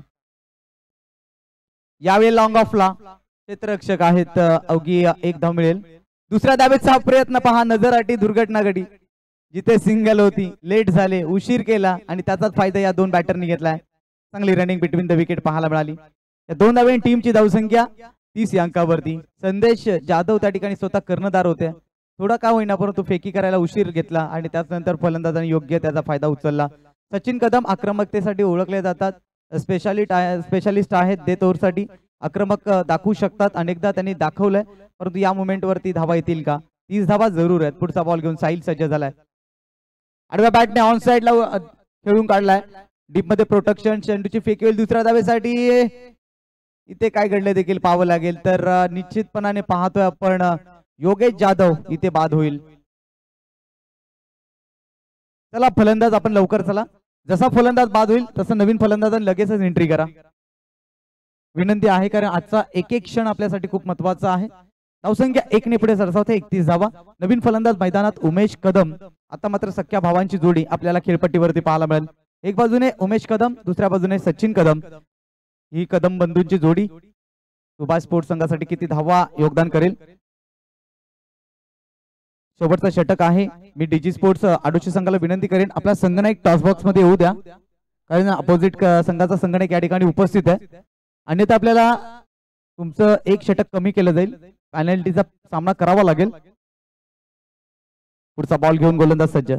यावेळी लॉंग ऑफला क्षेत्ररक्षक आहेत अवघी 1 धाव मिळेल दुसऱ्या धावेचा प्रयत्न पहा नजर अटी दुर्घटना घडी जिथे सिंगल होती लेट झाले उशीर केला आणि त्याचाच फायदा या 2 बॅटरनी घेतलाय चांगली रनिंग बिटवीन द विकेट पाहायला मिळाली या 2 धावेने टीमची धावसंख्या 30 या अंकावरती संदेश जाधव त्या ठिकाणी स्वतः कर्णधार होते थोडा का होईना परंतु फेकी करायला उशीर घेतला आणि त्यानंतर फलंदाजाने योग्य त्याचा फायदा उचलला सचिन कदम आक्रमकतेसाठी ओळखले जातात स्पेशालिस्ट आहेत डेथ ओव्हरसाठी आक्रमक दाखवू शकतात अनेकदा त्यांनी दाखवलंय परंतु या मोमेंट वरती धावा येतील का 30 धावा जरूर आहेत पुढचा बॉल घेऊन साहिल सज्ज झालाय आडव्या बॅटने ऑन साइडला खेळून काढलाय डीप मध्ये प्रोटेक्शन चेंडूची फेकी होईल दुसऱ्या धावेसाठी इथे काय घडले देखील पाहावं लागेल तर निश्चितपणाने पाहतोय आपण योगेश जाधव इथे बाद होईल चला फलंदाज आपण लवकर चला जसा फलंदाज बाद होईल तसं नवीन फलंदाजाने लगेचच एंट्री करा विनंती आहे कारण आजचा एक क्षण आपल्यासाठी खूप महत्वाचा आहे धावसंख्या 1 ने पुढे सरसावते 31 धावा नवीन फलंदाज मैदानात उमेश कदम आता मात्र सख्या भावांची जोडी आपल्याला खेळपट्टीवरती पाहायला मिळेल एक बाजूने उमेश कदम दुसऱ्या बाजूने सचिन कदम ही कदम बंधूंची जोडी सुभाष स्पोर्ट्स संघासाठी किती धावा योगदान करेल शेवटचा षटक आहे मी डीजी स्पोर्ट्स आडोशी संघाला विनंती करेन आपला संघनायक टॉस बॉक्स मध्ये येऊ द्या कारण अपोजिट संघाचा संघनायक या ठिकाणी उपस्थित आहे अन्यथा आपल्याला तुमचं 1 षटक कमी केलं जाईल पेनल्टीचा सामना करावा लागेल पुढचा बॉल घेऊन गोलंदाज सज्ज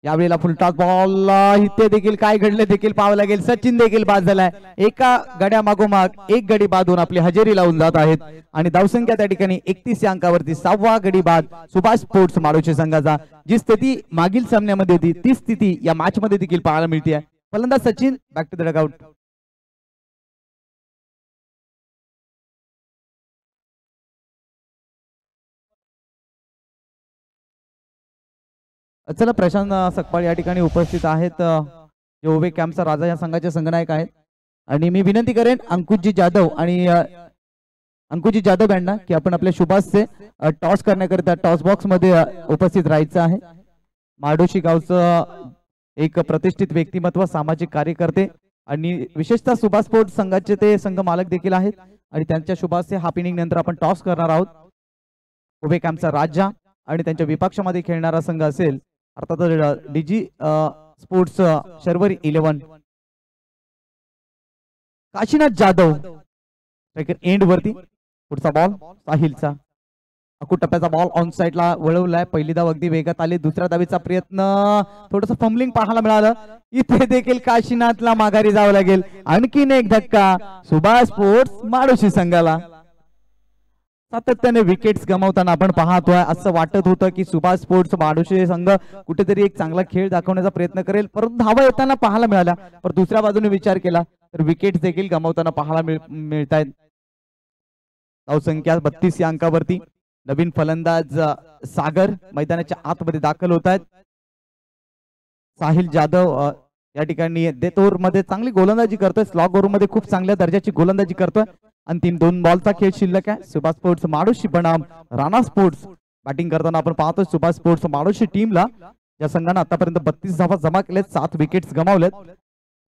यावेळेला फुलटॉस बॉल इथे देखील काय घडले देखील पाहावं लागेल सचिन देखील बाद झालाय एका गड्या मागोमाग 1 गडी बाद होऊन आपली हजेरी लावून जात आहेत आणि धावसंख्या त्या ठिकाणी 31 या अंकावरती 6वा गडी बाद सुभाष स्पोर्ट्स माडोशी संघाचा जी स्थिती मागील सामन्यामध्ये होती ती स्थिती या मॅच मध्ये देखील पाहायला मिळते फलंदाज Sachin back to the dugout चला प्रशांत सकपाळ या ठिकाणी उपस्थित आहेत जे ओवे कॅम्पचा राजा या संघाचे संघनायक आहेत आणि मी विनंती करेन अंकुशजी जाधव आणि अंकुशजी जाधव यांना की आपण आपल्या शुभासचे टॉस करण्याकरिता टॉस बॉक्स मध्ये उपस्थित राहायचं आहे माडोशी गावचं एक प्रतिष्ठित व्यक्तिमत्व, सामाजिक कार्यकर्ते आणि विशेषतः सुभाष स्पोर्ट्स संघाचे ते संघ मालक देखील आहेत आणि त्यांच्या शुभास्ते हाफ इनिंग नंतर आपण टॉस करणार आहोत. उभे कॅम्पचा राजा आणि त्यांच्या विपक्षामध्ये खेळणारा संघ असेल अर्थात डीजी स्पोर्ट्स शर्वरी 11. काशीनाथ जाधव एंड वरती. पुढचा बॉल साहिलचा. अकूट टप्प्याचा बॉल ऑन साइडला वळवलाय. पहिली धाव अगदी वेगात आली. दुसऱ्या धावेचा प्रयत्न, थोडस फंबलिंग पाहायला मिळालं. इथे देखील काशीनाथला माघारी जावं लागेल. आणखीन एक धक्का सुभाष स्पोर्ट्स माडोशी संघाला. सातत्याने विकेट्स गमावताना आपण पाहतोय. असं वाटत होतं की सुभाष स्पोर्ट्स माडोशी संघ कुठेतरी एक चांगला खेळ दाखवण्याचा प्रयत्न करेल, परंतु धावा येताना पाहायला मिळाल्या. पण दुसऱ्या बाजूने विचार केला तर विकेट्स देखील गमावताना पाहायला मिळतायत. धावसंख्या 32 या अंकावरती. नवीन फलंदाज सागर मैदानाच्या आतमध्ये दाखल होत आहेत. साहिल जाधव या ठिकाणी डेथ ओव्हर मध्ये चांगली गोलंदाजी करतोय. स्लॉग ओव्हर मध्ये खूप चांगल्या दर्जाची गोलंदाजी करतोय. अंतिम 2 बॉलचा खेळ शिल्लक आहे. सुभाष स्पोर्ट्स माडोशी बनाम राणा स्पोर्ट्स बॅटिंग करताना आपण पाहतोय सुभाष स्पोर्ट्स माडोशी टीमला या संघाने आतापर्यंत 32 धावा जमा केल्यात, 7 विकेट्स गमावल्यात.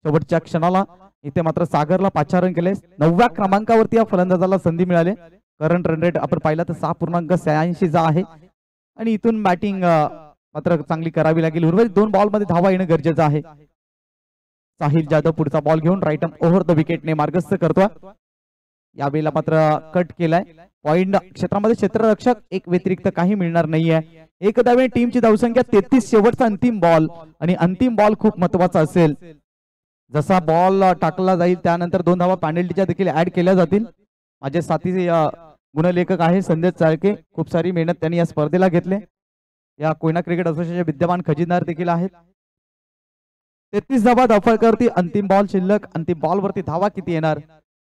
शेवटच्या क्षणाला इथे मात्र सागरला 5 रन केले. 9व्या क्रमांकावरती या फलंदाजाला संधी मिळाली. करंट रन रेट आपण पाहिला तर 6.86 आहे आणि इथून बॅटिंग मात्र चांगली करावी लागेल. उर्वरित 2 बॉल मध्ये धावा येणं गरजेचं आहे. साहिल जाधव पुढचा बॉल घेऊन राईट आर्म ओव्हर द विकेटने मार्गस्थ करतोय. यावेळेला मात्र कट केलाय. पॉइंट क्षेत्रामध्ये क्षेत्ररक्षक एक व्यतिरिक्त काही मिळणार नाहीये. एक धावे टीमची धावसंख्या 33. शेवटचा अंतिम बॉल आणि अंतिम बॉल खूप महत्वाचा असेल. जसा बॉल टाकला जाईल त्यानंतर 2 धावा पॅनल्टीच्या देखील ऍड केल्या जातील. माझे साथी गुणलेखक आहे संदेश चाळके. खूप सारी मेहनत त्यांनी या स्पर्धेला घेतले. या कोयना क्रिकेट असोसिएशनचे विद्यमान खजिनदार देखील आहेत. 33 धावा धावफलकावरती. अंतिम बॉल शिल्लक. अंतिम बॉल वरती धावा किती येणार?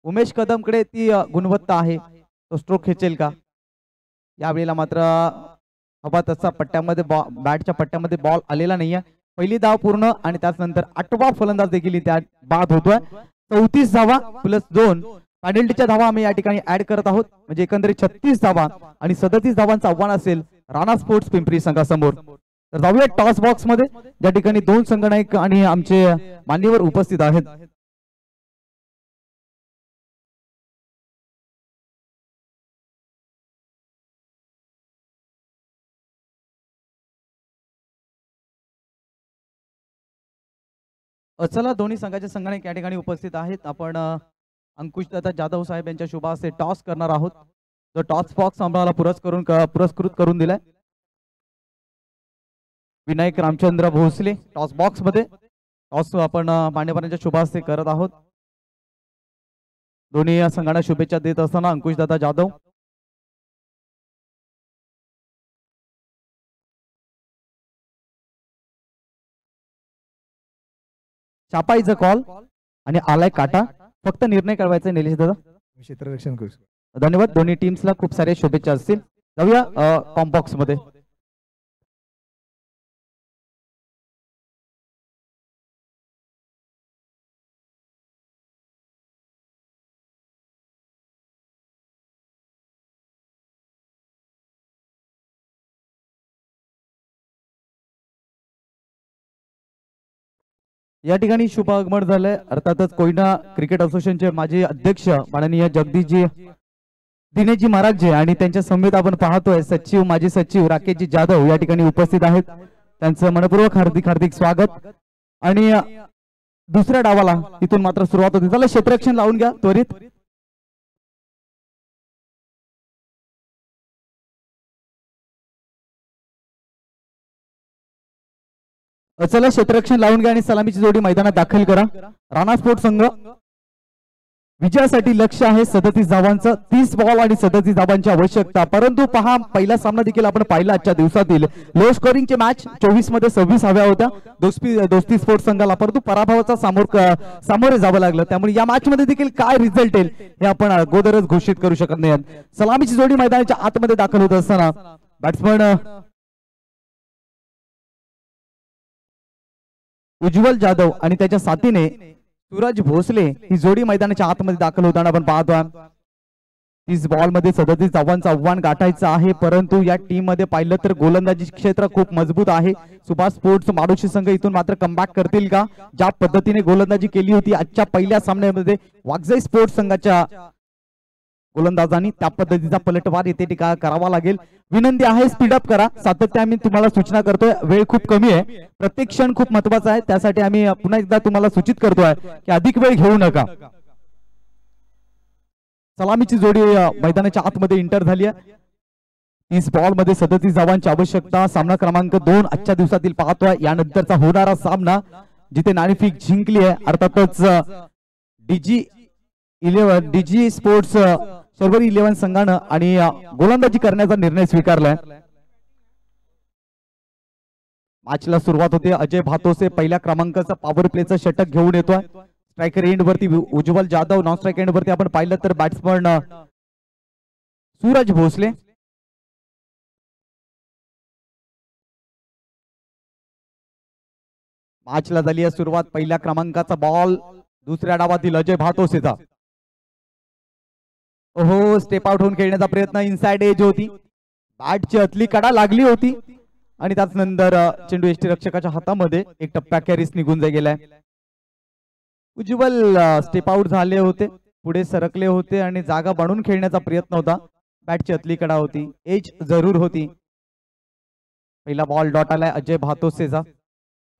उमेश कदमकडे ती गुणवत्ता आहे. तो स्ट्रोक खेचेल का? यावेळेला मात्र हवा तसा पट्ट्यामध्ये बॅटच्या पट्ट्यामध्ये बॉल आलेला नाहीये. पहिली धाव पूर्ण आणि त्यानंतर 8वा फलंदाज देखील त्यात बाद होतोय. 34 धावा प्लस 2 पॅनल्टीच्या धावा आम्ही या ठिकाणी ऍड करत आहोत. म्हणजे एकंदरीत 36 धावा आणि 37 धावांचं आव्हान असेल राणा स्पोर्ट्स पिंपरी संघासमोर. तर जाऊया टॉस बॉक्स मध्ये, ज्या ठिकाणी 2 संगणक आणि आमचे मान्यवर उपस्थित आहेत. चला, दोन्ही संघाचे संगणक या ठिकाणी उपस्थित आहेत. आपण अंकुश दादा जाधव साहेब यांच्या शुभ हस्ते टॉस करणार आहोत. जो टॉस बॉक्स आम्हाला पुरस्कृत करून दिलाय विनायक रामचंद्र भोसले. टॉस बॉक्स मध्ये टॉस आपण मान्यवरांच्या शुभ हस्ते करत आहोत. दोन्ही संघांना शुभेच्छा देत असताना अंकुश दादा जाधव. छापाईचा कॉल आणि आलाय काटा. फक्त निर्णय कळवायचा निलेश दादा. क्षेत्ररक्षण करू. धन्यवाद. दोन्ही टीम्सला खूप सारे शुभेच्छा असतील. जाऊया कॉम्बॉक्स मध्ये. या ठिकाणी शुभ आगमन झालंय. अर्थातच कोयना क्रिकेट असोसिएशनचे माजी अध्यक्ष माननीय जगदीशजी दिनेशजी महाराज आणि त्यांच्या समेत आपण पाहतोय सचिव माजी सचिव राकेशजी जाधव या ठिकाणी उपस्थित आहेत. त्यांचं मनपूर्वक हार्दिक स्वागत. आणि दुसऱ्या डावाला इथून मात्र सुरुवात होती. चला, क्षेत्ररक्षण लावून घ्या त्वरित. चला, क्षेत्ररक्षण लावून घ्या आणि सलामीची जोडी मैदानात दाखल करा. राणा स्पोर्ट्स संघ विजयासाठी लक्ष आहे 37 धावांचं. 30 बॉल आणि 37 धावांची आवश्यकता. परंतु पहा, पहिला सामना देखील आपण पाहिला आजच्या दिवसातील. लो स्कोरिंगचे मॅच 24 मध्ये 26 हव्या होत्या दोस्ती स्पोर्ट्स संघाला, परंतु पराभवाचा सामोरे जावं लागलं. त्यामुळे या मॅच मध्ये देखील काय रिझल्ट येईल हे आपण अगोदरच घोषित करू शकत नाही. सलामीची जोडी मैदानाच्या आतमध्ये दाखल होत असताना बॅट्समन उज्ज्वल जाधव आणि त्याच्या साथीने सूरज भोसले ही जोडी मैदानाच्या आतमध्ये दाखल होताना आपण पाहतोय. 30 बॉल मध्ये 37 धावांचं आव्हान गाठायचं आहे, परंतु या टीम मध्ये पाहिलं तर गोलंदाजी क्षेत्र खूप मजबूत आहे. सुभाष स्पोर्ट्स माडोशी संघ इथून मात्र कमबॅक करतील का? ज्या पद्धतीने गोलंदाजी केली होती आजच्या पहिल्या सामन्यामध्ये वागजाई स्पोर्ट्स संघाच्या गोलंदाजांनी, त्या पद्धतीचा पलटवार येथे टीका करावा लागेल. विनंती आहे स्पीडअप करा. सातत्याने आम्ही तुम्हाला सूचना करतोय, वेळ खूप कमी आहे, प्रत्येक क्षण खूप महत्वाचा आहे, त्यासाठी आम्ही पुन्हा एकदा तुम्हाला सूचित करतोय की अधिक वेळ घेऊ नका. सलामीची जोडी मैदानाच्या आतमध्ये इंटर झाली आहे. 30 बॉल मध्ये 37 धावांची आवश्यकता. सामना क्रमांक 2 आजच्या दिवसातील पाहतोय. यानंतरचा होणारा सामना जिथे नाणेफेक जिंकली आहे अर्थातच डीजी स्पोर्ट्स सर्व्हर 11 संघानं आणि गोलंदाजी करण्याचा निर्णय स्वीकारलाय. मॅचला सुरुवात होते. अजय भातोसे पहिल्या क्रमांकाचा पॉवर प्लेचा षटक घेऊन येतोय. स्ट्रायकर एंड वरती उज्ज्वल जाधव, नॉन स्ट्रायकर एंड वरती आपण पाहिलं तर बॅट्समन सूरज भोसले. मॅचला झाली आहे सुरुवात. पहिल्या क्रमांकाचा बॉल दुसऱ्या डावातील अजय भातोसेचा. ओहो, स्टेप आउट होऊन खेळण्याचा प्रयत्न, इनसाइड एज होती, बॅटची अतली कडा लागली होती आणि त्याच नंतर चेंडू एसटी रक्षकाच्या हातामध्ये एक टप्प्या कॅरीस निघून गेलाय. उज्ज्वल स्टेप आउट झाले होते, पुढे सरकले होते आणि जागा बनवून खेळण्याचा प्रयत्न होता. बॅटची अतली कडा होती, एज जरूर होती. पहिला बॉल डॉट आलाय अजय भातोसेचा.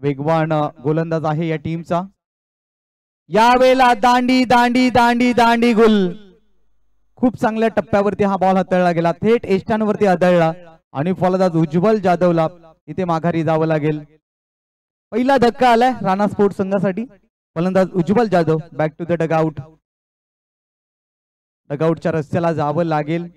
वेगवान गोलंदाज आहे या टीमचा. यावेळेला दांडी दांडी दांडी दांडी गुल. खूप चांगल्या टप्प्यावरती हा बॉल हाताळला गेला, थेट एष्टांवरती आदळला आणि फलंदाज उज्ज्वल जाधवला इथे माघारी जावं लागेल. पहिला धक्का आलाय राणा स्पोर्ट्स संघासाठी. फलंदाज Ujjwal Jadhav back to the dugout. डगआउटच्या रस्त्याला जावं लागेल.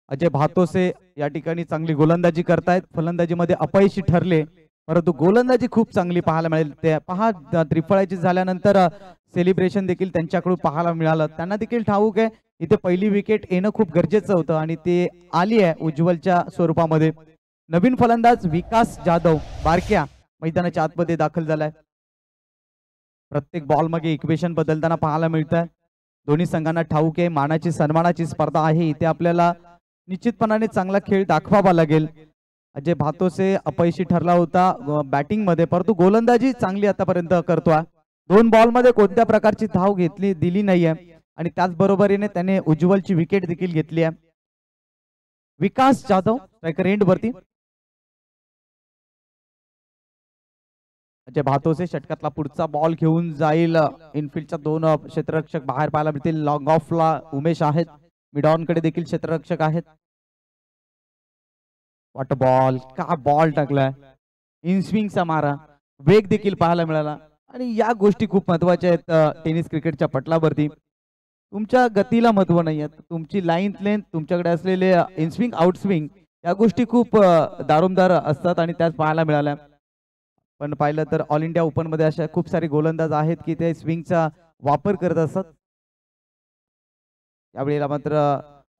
अजय भातोसे या ठिकाणी चांगली गोलंदाजी करतायत. फलंदाजीमध्ये अपयशी ठरले, परंतु गोलंदाजी खूप चांगली पाहायला मिळेल. ते पहा, त्रिफळाची झाल्यानंतर सेलिब्रेशन देखील त्यांच्याकडून पाहायला मिळालं. त्यांना देखील ठाऊक आहे इथे पहिली विकेट येणं खूप गरजेचं होतं आणि ते आली आहे उज्ज्वलच्या स्वरूपामध्ये. नवीन फलंदाज विकास जाधव बारक्या मैदानाच्या आतमध्ये दाखल झालाय. प्रत्येक बॉल मागे इक्वेशन बदलताना पाहायला मिळत आहे. दोन्ही संघांना ठाऊक आहे मानाची सन्मानाची स्पर्धा आहे. इथे आपल्याला निश्चितपणाने चांगला खेळ दाखवावा लागेल. अजय भातोसे अपयशी ठरला होता बॅटिंग मध्ये, परंतु गोलंदाजी चांगली आतापर्यंत करतोय. 2 बॉल मध्ये कोणत्या प्रकारची धाव दिली नाहीये आणि त्याचबरोबरीने त्याने उज्ज्वलची विकेट देखील घेतली आहे. विकास जाधव स्ट्रायकर एंड वरती. अजय भातोसे षटकातला पुढचा बॉल घेऊन जाईल. इनफिल्डच्या 2 क्षेत्ररक्षक बाहेर पाहायला मिळतील. लॉंग ऑफला उमेश आहेत, मिड ऑन कडे देखील क्षेत्ररक्षक आहेत. वॉट बॉल, का बॉल टाकलाय, इन स्विंगचा मारा, वेग देखील पाहायला मिळाला आणि या गोष्टी खूप महत्वाच्या आहेत टेनिस क्रिकेटच्या पटलावरती. तुमच्या गतीला महत्व नाही आहे, तुमची लाईन लेंथ, तुमच्याकडे असलेले इन स्विंग आउट स्विंग या गोष्टी खूप दारोमदार असतात आणि त्याच पाहायला मिळाल्या. पण पाहिलं तर ऑल इंडिया ओपन मध्ये अशा खूप सारे गोलंदाज आहेत की ते स्विंगचा वापर करत असतात. यावेळेला मात्र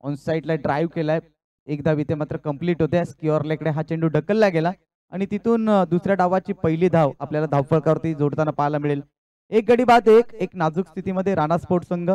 ऑन साइडला ड्राईव्ह केलाय, एक धाव इथे मात्र कंप्लीट होते. स्क्युअर लेकडे हा चेंडू ढकलला गेला आणि तिथून दुसऱ्या डावाची पहिली धाव आपल्याला धावफलकावरती जोडताना पाहायला मिळेल. एक गडी बाद एक नाजूक स्थितीमध्ये राणा स्पोर्ट्स संघ.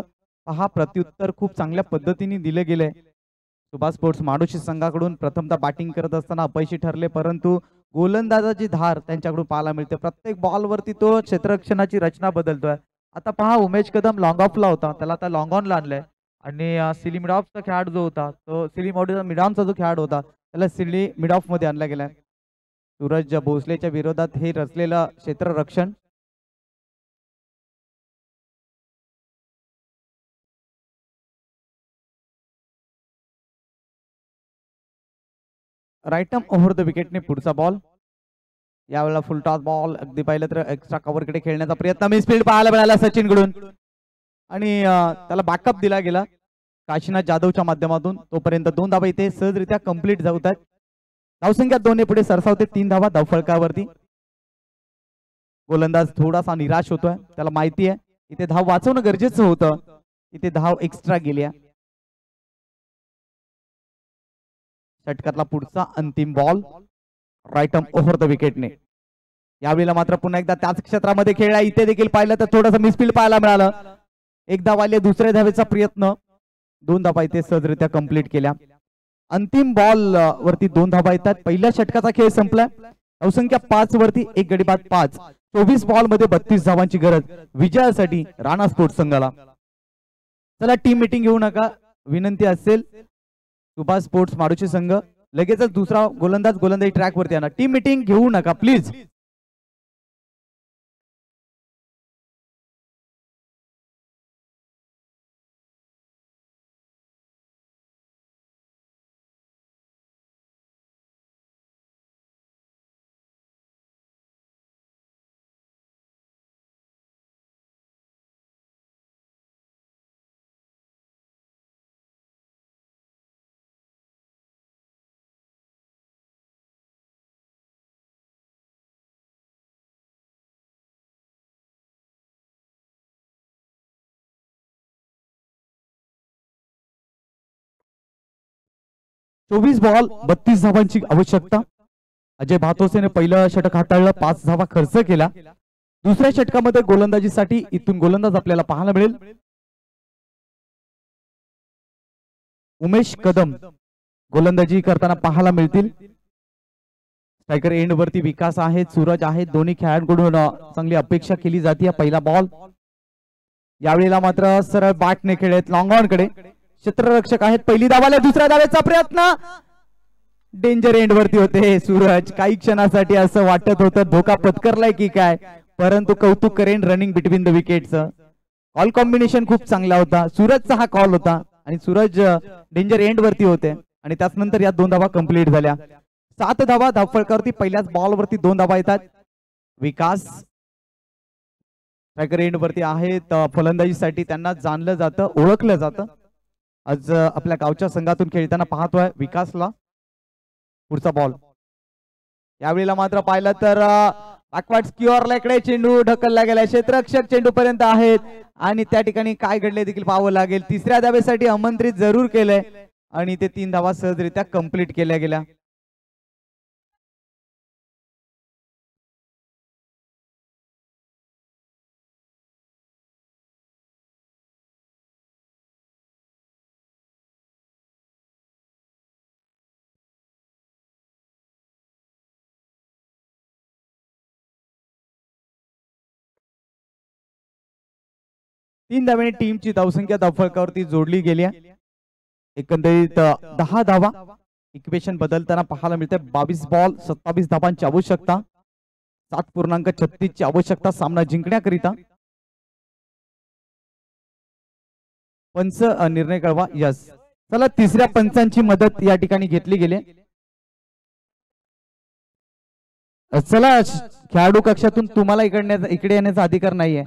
पहा, प्रत्युत्तर खूप चांगल्या पद्धतीने दिले गेले. सुभाष स्पोर्ट्स माडोशी संघाकडून प्रथमतः बॅटिंग करत असताना अपयशी ठरले, परंतु गोलंदाजाची धार त्यांच्याकडून पाहायला मिळते. प्रत्येक बॉलवरती तो क्षेत्ररक्षणाची रचना बदलतोय. आता पहा, उमेश कदम लॉंग ऑफला होता, त्याला आता लॉंग ऑनला आणलंय आणि सिली मिड ऑफचा खेळाडू जो होता, तो सिली मिड ऑनचा जो खेळाडू होता त्याला सिली मिड ऑफ मध्ये आणला गेलाय. सूरज भोसलेच्या विरोधात हे रचलेलं क्षेत्ररक्षण. राईट आर्म ओव्हर द विकेटने पुढचा बॉल. यावेळेला फुल टॉस बॉल, अगदी पाहिलं तर एक्स्ट्रा कव्हर कडे खेळण्याचा प्रयत्न, मिस फील्ड पाहायला मिळाला सचिन कडून आणि त्याला बॅकअप दिला गेला काशीनाथ जाधवच्या माध्यमातून. तोपर्यंत 2 धावा इथे सहजरित्या कंप्लीट जात आहेत. धावसंख्या 2 पुढे सरसावते. 3 धावा धावफलकावरती. गोलंदाज थोडासा निराश होतोय, त्याला माहिती आहे इथे धाव वाचवणं गरजेचं होतं, इथे धाव एक्स्ट्रा गेल्या. षटकातला पुढचा अंतिम ball right arm over the विकेटने. यावेळेला मात्र पुन्हा एकदा त्याच क्षेत्रामध्ये खेळला. इथे देखील पाहिलं तर थोडंसं मिसफील्ड पाहायला मिळालं. एक धाव आली, दुसऱ्या धावेचा प्रयत्न. 2 धाबा इथे सहजरित्या कंप्लीट केल्या. अंतिम बॉल वरती 2 धाबा येतात. पहिल्या षटकाचा खेळ संपलाय. धावसंख्या 5 वरती 1 गडी बाद 5. 24 बॉल मध्ये 32 धावांची गरज विजयासाठी राणा स्पोर्ट्स संघाला. चला टीम मीटिंग घेऊ नका, विनंती असेल. सुभाष स्पोर्ट्स माडूची संघ लगेचच दुसरा गोलंदाजी ट्रॅक वरती आणा. टीम मीटिंग घेऊ नका प्लीज. चोवीस बॉल 32 धावांची आवश्यकता. अजय भातोसेने पहिलं षटक हाताळलं, 5 धावा खर्च केला. दुसऱ्या षटकामध्ये गोलंदाजीसाठी इथून गोलंदाज आपल्याला पाहायला मिळेल. उमेश कदम गोलंदाजी करताना पाहायला मिळतील. स्ट्रायकर एंड वरती विकास आहेत, सूरज आहेत. दोन्ही खेळाडूंकडून चांगली अपेक्षा केली जाते. पहिला बॉल यावेळेला मात्र सरळ बॅटने खेळत लॉंग ऑन कडे. क्षेत्ररक्षक आहेत. पहिली धावाला दुसऱ्या धावेचा प्रयत्न डेंजर एंड वरती होते. सूरज काही क्षणासाठी असं वाटत होतं धोका पत्करलाय की काय, परंतु कौतुक करेन रनिंग बिटवीन द विकेटचं. कॉल कॉम्बिनेशन खूप चांगला होता. सूरजचा हा कॉल होता आणि सूरज डेंजर एंड वरती होते आणि त्यानंतर या 2 धावा कंप्लीट झाल्या. 7 धावा धावफलकावरती पहिल्याच बॉल वरती 2 धावा येतात. विकास स्ट्रायकर एंड वरती आहेत. फलंदाजीसाठी त्यांना जाणलं जातं, ओळखलं जातं. आज आपल्या गावच्या संघातून खेळताना पाहतोय विकासला. पुढचा बॉल यावेळेला मात्र पाहिलं तर बॅकवर्ड स्क्युअरला इकडे चेंडू ढकलला गेला. क्षेत्ररक्षक चेंडू पर्यंत आहेत आणि त्या ठिकाणी काय घडले देखील पाहावं लागेल. तिसऱ्या धावेसाठी आमंत्रित जरूर केलंय आणि ते 3 धावा सहजरित्या कंप्लीट केल्या गेल्या. तीन धाव्याने टीमची धावसंख्या धावफलकावरती जोडली गेली आहे. एकंदरीत 10 धावा इक्वेशन बदलताना पाहायला मिळते. 22 बॉल 27 धावांची आवश्यकता. 7.36 ची आवश्यकता सामना जिंकण्याकरिता. पंच निर्णय कळवा. यस, चला तिसऱ्या पंचांची मदत या ठिकाणी घेतली गेली. चला खेळाडू कक्षातून तुम्हाला इकडे येण्याचा अधिकार नाहीये.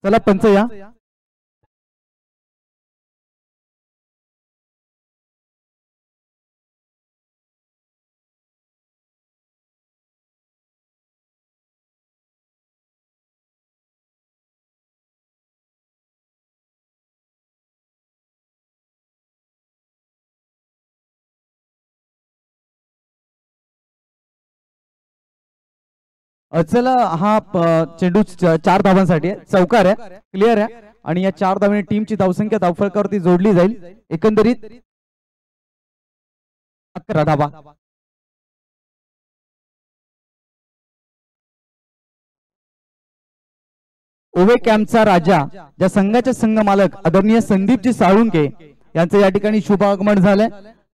चला पंच या. चला हा चेंडू 4 धावांसाठी चौकार आहे, क्लिअर आहे आणि या 4 धावांनी टीमची धावसंख्या धावफलकावरती जोडली जाईल. एकंदरीत 11 धावा. ओवे कॅम्पचा राजा ज्या संघाचे संघ मालक आदरणीय संदीपजी साळुंके यांचं या ठिकाणी शुभ आगमन झालंय.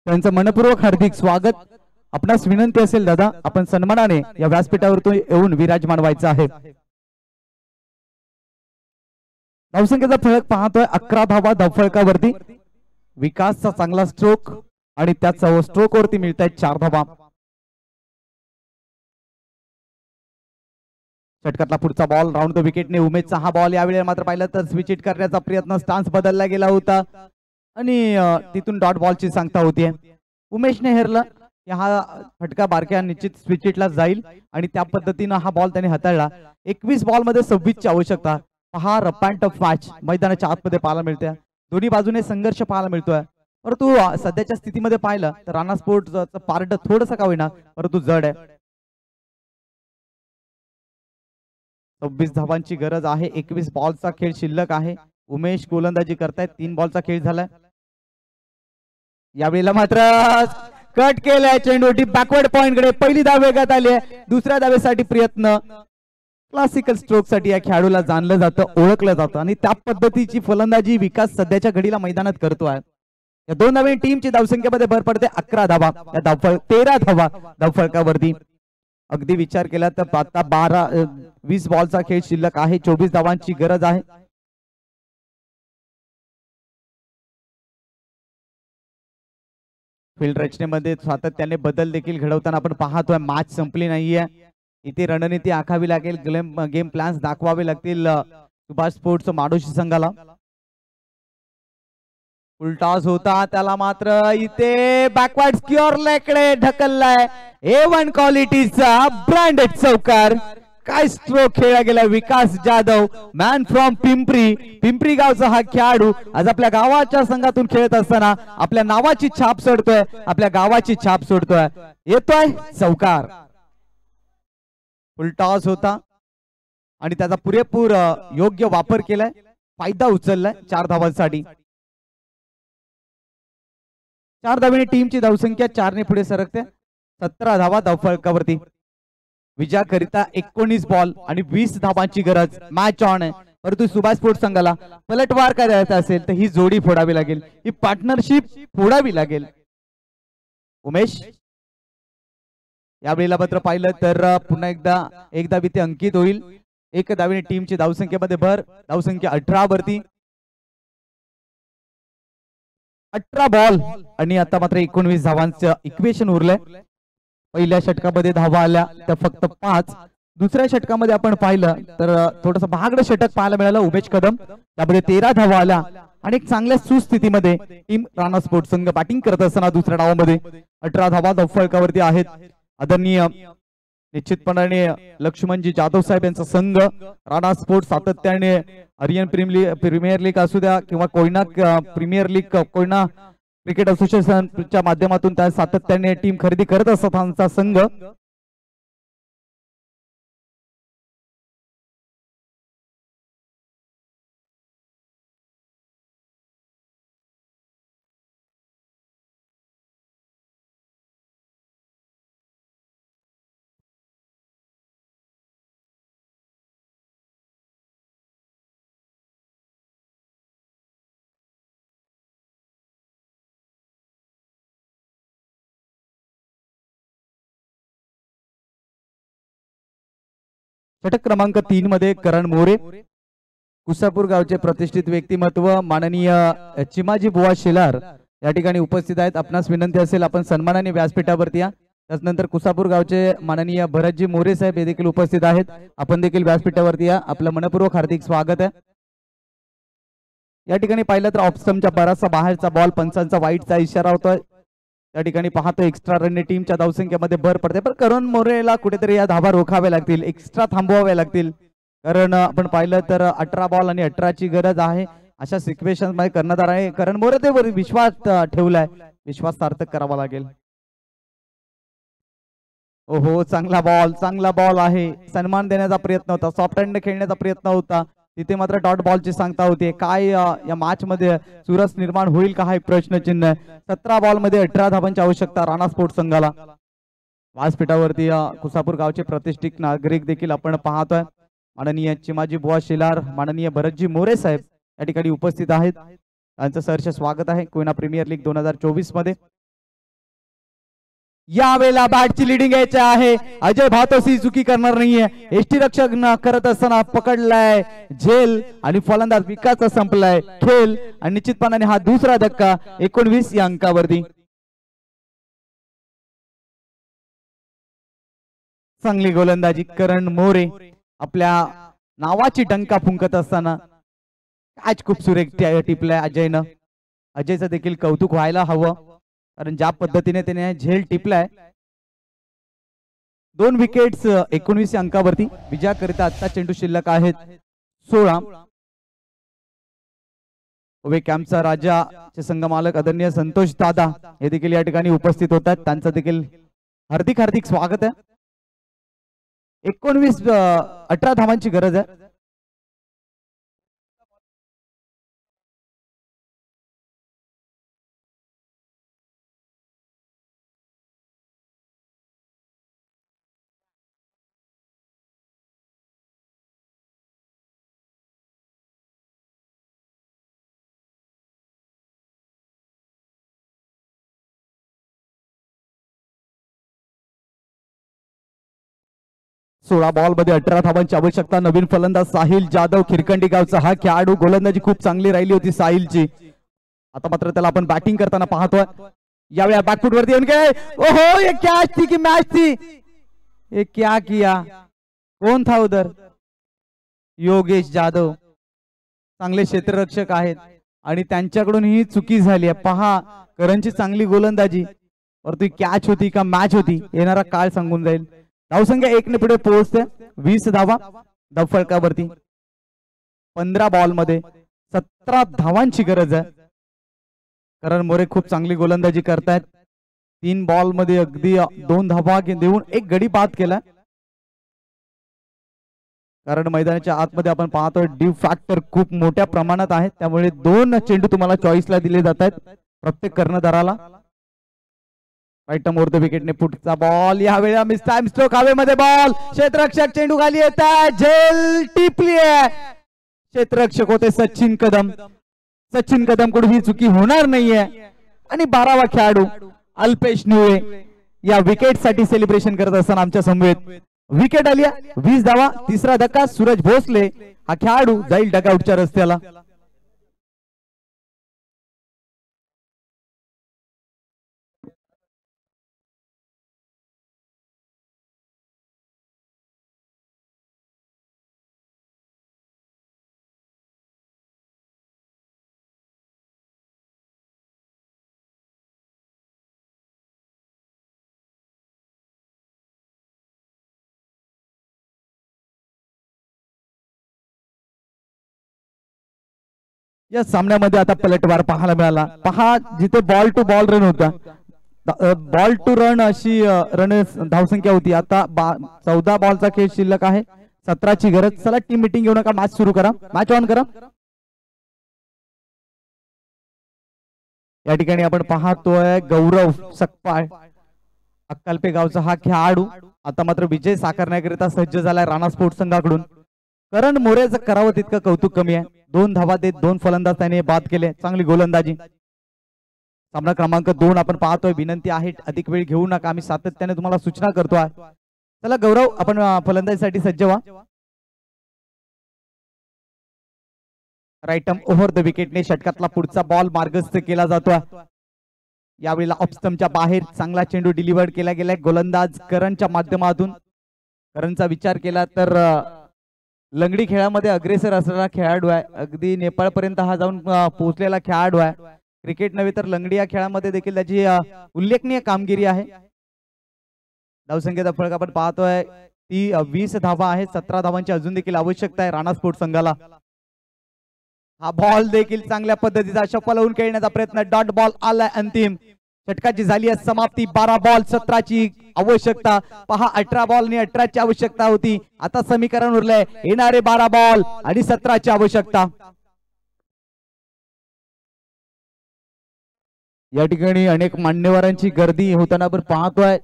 त्यांचं मनपूर्वक हार्दिक स्वागत. आपणास विनंती असेल दादा, आपण सन्मानाने या व्यासपीठावरतून येऊन विराजमान व्हायचं आहे. धावसंख्येचा फलक पाहतोय 11 धावा धावफलकावरती. विकासचा चांगला स्ट्रोक आणि त्याच स्ट्रोक वरती मिळत आहेत 4 धावा. षटकातला पुढचा बॉल राऊंड द विकेटने उमेशचा हा बॉल. यावेळी मात्र पाहिलं तर स्विच हिट करण्याचा प्रयत्न, स्टान्स बदलला गेला होता आणि तिथून डॉट बॉलची सांगता होतीये. उमेशने हेरलं की हा फटका बारक्या निश्चित स्विच हिटला जाईल आणि त्या पद्धतीनं हा बॉल त्याने हाताळला. 21 बॉल मध्ये 26 ची आवश्यकता. हा रफ अँड टफ मॅच मैदानाच्या आतमध्ये पाहायला मिळते. दोन्ही बाजूने संघर्ष पाहायला मिळतोय. परंतु सध्याच्या स्थितीमध्ये पाहिलं तर राणा स्पोर्ट्सचं पार्ट थोडंसं का होईना परंतु जड आहे. 26 धावांची गरज आहे. 21 बॉलचा खेळ शिल्लक आहे. उमेश गोलंदाजी करतायत. 3 बॉलचा खेळ झालाय. यावेळेला मात्र कट केलाय चेंडू डीप बॅकवर्ड पॉइंट कडे. पहिली धाव वेगात आली आहे. दुसऱ्या धावेसाठी प्रयत्न. क्लासिकल स्ट्रोक साठी या खेळाडूला जाणलं जातं, ओळखलं जातं आणि त्या पद्धतीची फलंदाजी विकास सध्याच्या घडीला मैदानात करतोय. या 2 नवीन टीमची धावसंख्येमध्ये भर पडते. 11 धावा. या 13 धावा धावफलकावरती. अगदी विचार केला तर आता 20 बॉलचा खेळ शिल्लक आहे. 24 धावांची गरज आहे. फील्ड रचनेमध्ये सातत्याने बदल देखील घडवताना आपण पाहतोय. मॅच संपली नाहीये. इथे रणनीती आखावी लागेल. गेम प्लॅन्स दाखवावे लागतील सुभाष स्पोर्ट्स माडोशी संघाला. उलटास होता त्याला मात्र इथे बॅकवर्ड स्क्युअर लेकडे ढकललाय. A1 क्वालिटीचा ब्रँडेड चौकार. काय स्ट्रोक खेळला गेला. विकास जाधव मॅन फ्रॉम पिंपरी गावचा हा खेळाडू आज आपल्या गावाच्या संघातून खेळत असताना आपल्या नावाची छाप सोडतोय. आपल्या गावाची छाप सोडतोय. येतोय चौकार. उलटास होता आणि त्याचा पुरेपूर योग्य वापर केलाय. फायदा उचललाय 4 धावांसाठी. 4 धावांनी टीमची धावसंख्या 4 ने पुढे सरकते. 17 धावा धावफलकावरती. विजयाकरिता 19 बॉल आणि 20 धावांची गरज. मॅच ऑन आहे. परंतु सुभाष स्पोर्ट्स संघाला पलटवार करायचा असेल तर ही जोडी फोडावी लागेल. ही पार्टनरशिप फोडावी लागेल. उमेश यावेळेला मात्र पाहिलं तर पुन्हा एक धाव इथे अंकित होईल. 1 धावेने टीमची धावसंख्येमध्ये भर. धावसंख्या 18 वरती. 18 बॉल आणि आता मात्र 19 धावांचं इक्वेशन उरलंय. पहिल्या षटकामध्ये धावा आल्या त्या फक्त 5. दुसऱ्या षटकामध्ये आपण पाहिलं तर थोडस महागडं षटक पाहायला मिळालं उमेश कदम. त्यामध्ये 13 धावा आल्या आणि एक चांगल्या सुस्थितीमध्ये टीम राणा स्पोर्ट्स संघ बॅटिंग करत असताना दुसऱ्या डावामध्ये 18 धावा धावफलकावरती आहेत. आदरणीय निश्चितपणाने लक्ष्मणजी जाधव साहेब यांचा संघ राणा स्पोर्ट्स सातत्याने आर्यन प्रीमियर लीग असू द्या किंवा Koyna premier league Koyna cricket असोसिएशनच्या माध्यमातून त्या सातत्याने टीम खरेदी करत असतात आमचा संघ. षटक क्रमांक 3 मध्ये करण मोरे कुसापूर गावचे प्रतिष्ठित व्यक्तिमत्व माननीय चिमाजी बुवा शेलार या ठिकाणी उपस्थित आहेत. आपणास विनंती असेल आपण सन्मानाने व्यासपीठावरती या. त्यानंतर कुसापूर गावचे माननीय भरतजी मोरे साहेब हे देखील उपस्थित आहेत. आपण देखील व्यासपीठावरती या. आपलं मनपूर्वक हार्दिक स्वागत आहे. या ठिकाणी पाहिलं तर ऑफस्टमच्या बराचसा बाहेरचा बॉल पंचांचा वाईटचा इशारा होतोय. त्या ठिकाणी पाहतो एक्स्ट्रा रनने टीमच्या धावसंख्येमध्ये भर पडते. पण करण मोरेला कुठेतरी या धावा रोखाव्या लागतील. एक्स्ट्रा थांबवाव्या लागतील. कारण आपण पाहिलं तर 18 बॉल आणि 18 ची गरज आहे. अशा सिच्युएशन मध्ये कर्णधार आहे करण मोरे ते विश्वास ठेवलाय. विश्वास सार्थक करावा लागेल. ओहो चांगला बॉल आहे. सन्मान देण्याचा प्रयत्न होता. सॉफ्ट हँड खेळण्याचा प्रयत्न होता. तिथे मात्र डॉट बॉलची सांगता होती. काय या मॅच मध्ये चुरस निर्माण होईल का हा एक प्रश्नचिन्ह. 17 बॉल मध्ये 18 धावांची आवश्यकता राणा स्पोर्ट्स संघाला. व्यासपीठावरती कुसापूर गावचे प्रतिष्ठित नागरिक देखील आपण पाहतोय. माननीय चिमाजी बुवा शेलार माननीय भरतजी मोरे साहेब या ठिकाणी उपस्थित आहेत. त्यांचं सहर्ष स्वागत आहे कोयना प्रीमियर लीग 2024 मध्ये. यावेळेला बॅटची लिडिंग घ्यायची आहे. अजय भातोसी चुकी करणार नाहीये. एष्टी रक्षक करत असताना पकडलाय झेल आणि फलंदाज विकास संपलाय खेळ आणि निश्चितपणाने हा दुसरा धक्का 19 या अंकावरती. चांगली गोलंदाजी करण मोरे आपल्या नावाची डंका फुंकत असताना आज खूप सुरेख टिपलाय अजयनं. अजयचं देखील कौतुक व्हायला हवं कारण ज्या पद्धतीने त्याने झेल टिपलाय. 2 विकेट्स 19 अंकावरती. विजयाकरिता आता चेंडू शिल्लक आहेत 16. उभे कॅम्पचा राजाचे संघ मालक आदरणीय संतोष दादा हे देखील या ठिकाणी उपस्थित होतात. त्यांचं देखील हार्दिक स्वागत आहे. 18 धावांची गरज आहे. 16 बॉल मध्ये 18 धावांची आवश्यकता. नवीन फलंदाज साहिल जाधव खिरकंडी गावचा हा खेळाडू. गोलंदाजी खूप चांगली राहिली होती साहिलची. आता मात्र त्याला आपण बॅटिंग करताना पाहतोय. यावेळी बॅकफुट वरती येऊन काय ओहो ये कॅच थी की मॅच थी, ये क्या किया, कोण था उधर? योगेश जाधव चांगले क्षेत्ररक्षक आहेत आणि त्यांच्याकडून ही चुकी झाली आहे. पहा करणची चांगली गोलंदाजी परंतु कॅच होती का मॅच होती येणारा काळ सांगून जाईल. धावसंख्या 1 ने पुढे पोहोचते. 20 धावा धावफलकावरती. 15 बॉल मध्ये 17 धावांची गरज आहे. करण मोरे खूप चांगली गोलंदाजी करतायत. 3 बॉल मध्ये अगदी 2 धावा देऊन एक गडी बाद केला. कारण मैदानाच्या आतमध्ये आपण पाहतोय ड्यू फॅक्टर खूप मोठ्या प्रमाणात आहे. त्यामुळे 2 चेंडू तुम्हाला चॉईसला दिले जात आहेत प्रत्येक कर्णधाराला. राईट टर्म ओव्हर द विकेटने पुढचा बॉल. यावेळेला मिस टाइम स्ट्रोक हवेमध्ये बॉल. क्षेत्ररक्षक चेंडू खाली येत आहे. झेल टिपली आहे. क्षेत्ररक्षक होते सचिन कदम. सचिन कदम कडून ही चुकी होणार नाहीये. आणि 12वा खेळाडू अल्पेश निवळे या विकेट साठी सेलिब्रेशन करत असताना आमच्या समवेत विकेट आली. 20 धावा. तिसरा धक्का. सूरज भोसले हा खेळाडू जाईल डगआउटच्या रस्त्याला. या सामन्यामध्ये आता पलटवार पाहायला मिळाला. पहा जिथे बॉल टू बॉल रन होता, बॉल टू रन अशी रन धावसंख्या होती. आता 14 बॉलचा खेळ शिल्लक आहे. 17ची गरज. चला टीम मीटिंग घेऊ नका, मॅच सुरू करा, मॅच ऑन करा. या ठिकाणी आपण पाहतोय गौरव सकपाळ अक्कलपे गावचा हा खेळाडू आता मात्र विजय साकारण्याकरिता सज्ज झालाय राणा स्पोर्ट्स संघाकडून. करण मोरेचं करावं तितकं कौतुक कमी आहे. 2 धावा देत 2 फलंदाज त्याने बाद केले. चांगली गोलंदाजी. सामना क्रमांक 2 आपण पाहतोय. विनंती आहे अधिक वेळ घेऊ नका, आम्ही सातत्याने तुम्हाला सूचना करतोय. चला गौरव आपण फलंदाजीसाठी सज्ज व्हा. राईट टर्म ओव्हर द विकेटने षटकातला पुढचा बॉल मार्गस्थ केला जातोय. यावेळेला ऑफस्टमच्या बाहेर चांगला चेंडू डिलिव्हर्ड केला गेलाय गोलंदाज करणच्या माध्यमातून. करणचा विचार केला तर लंगडी खेळामध्ये अग्रेसर असलेला खेळाडू आहे. अगदी नेपाळ पर्यंत हा जाऊन पोहोचलेला खेळाडू आहे. क्रिकेट नव्हे तर लंगडी या खेळामध्ये देखील त्याची उल्लेखनीय कामगिरी आहे. धावसंख्येचा फरक आपण पाहतोय ती 20 धावा आहे. 17 धावांची अजून देखील आवश्यकता आहे राणा स्पोर्ट्स संघाला. हा बॉल देखील चांगल्या पद्धतीचा शफल होऊन खेळण्याचा प्रयत्न. डॉट बॉल आलाय अंतिम. षटकाची झाली आहे समाप्ती. 12 बॉल 17ची आवश्यकता. पहा 18 बॉल आणि 18ची आवश्यकता होती. आता समीकरण उरलंय येणारे 12 बॉल आणि 17ची आवश्यकता. या ठिकाणी अनेक मान्यवरांची गर्दी होताना आपण पाहतोय.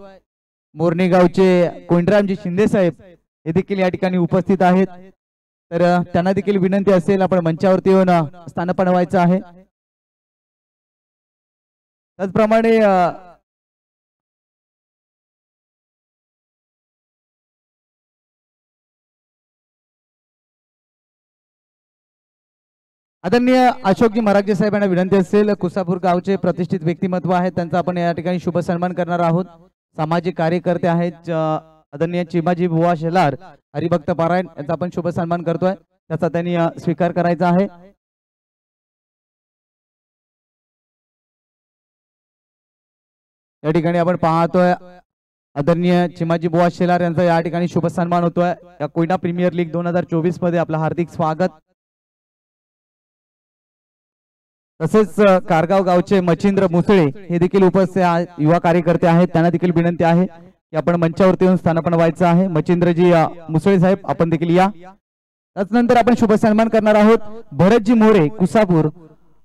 मोरणी गावचे कोंडरामजी शिंदे साहेब हे देखील या ठिकाणी उपस्थित आहेत. तर त्यांना देखील विनंती असेल आपण मंचावरती येऊन स्थानपण व्हायचं आहे. त्याचप्रमाणे आदरणीय अशोकजी मराठे साहेबांना विनंती असेल. कुसापूर गावचे प्रतिष्ठित व्यक्तिमत्व आहेत, त्यांचा आपण या ठिकाणी शुभ सन्मान करणार आहोत. सामाजिक कार्यकर्ते आहेत आदरणीय चिमाजी बुवा शेलार हरिभक्त पारायण यांचा आपण शुभ सन्मान करतोय. त्याचा त्यांनी स्वीकार करायचा आहे. या ठिकाणी आपण पाहतोय आदरणीय चिमाजी बुवा शेलार यांचा या ठिकाणी शुभ सन्मान होतोय. या कोयना प्रीमियर लीग 2024 मध्ये आपलं हार्दिक स्वागत. तसेच कारगाव गावचे मच्छिंद्र मुसळे हे देखील उपस्थित युवा कार्यकर्ते आहेत. त्यांना देखील विनंती आहे की आपण मंचावरती येऊन स्थानपण व्हायचं आहे. मच्छिंद्रजी मुसळे साहेब आपण देखील या. त्यानंतर आपण शुभ सन्मान करणार आहोत भरतजी मोरे कुसापूर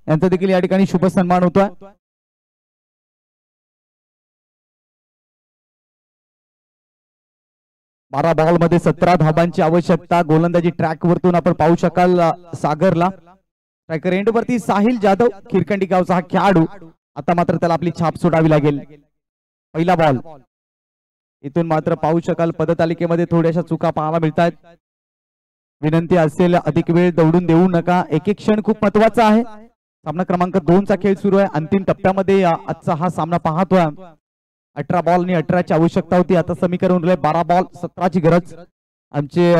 यांचा देखील या ठिकाणी शुभ सन्मान होतोय. बारा बॉल मध्ये 17 धाबांची आवश्यकता. गोलंदाजी ट्रॅक वरतून आपण पाहू शकाल सागरला. स्ट्रायकर एंड वरती साहिल जाधव खिरकंडी गावचा हा खेळाडू. आता मात्र त्याला आपली छाप सोडावी लागेल. पहिला बॉल इथून मात्र पाहू शकाल पदतालिकेमध्ये थोड्याशा चुका पाहायला मिळतात. विनंती असेल अधिक वेळ दौडून देऊ नका. एक एक क्षण खूप महत्वाचा आहे. सामना क्रमांक 2 चा खेळ सुरू आहे. अंतिम टप्प्यामध्ये आजचा हा सामना पाहतोय. 18 बॉल आणि 18 ची आवश्यकता होती. आता समीकरण 12 बॉल 17 ची गरज. आमचे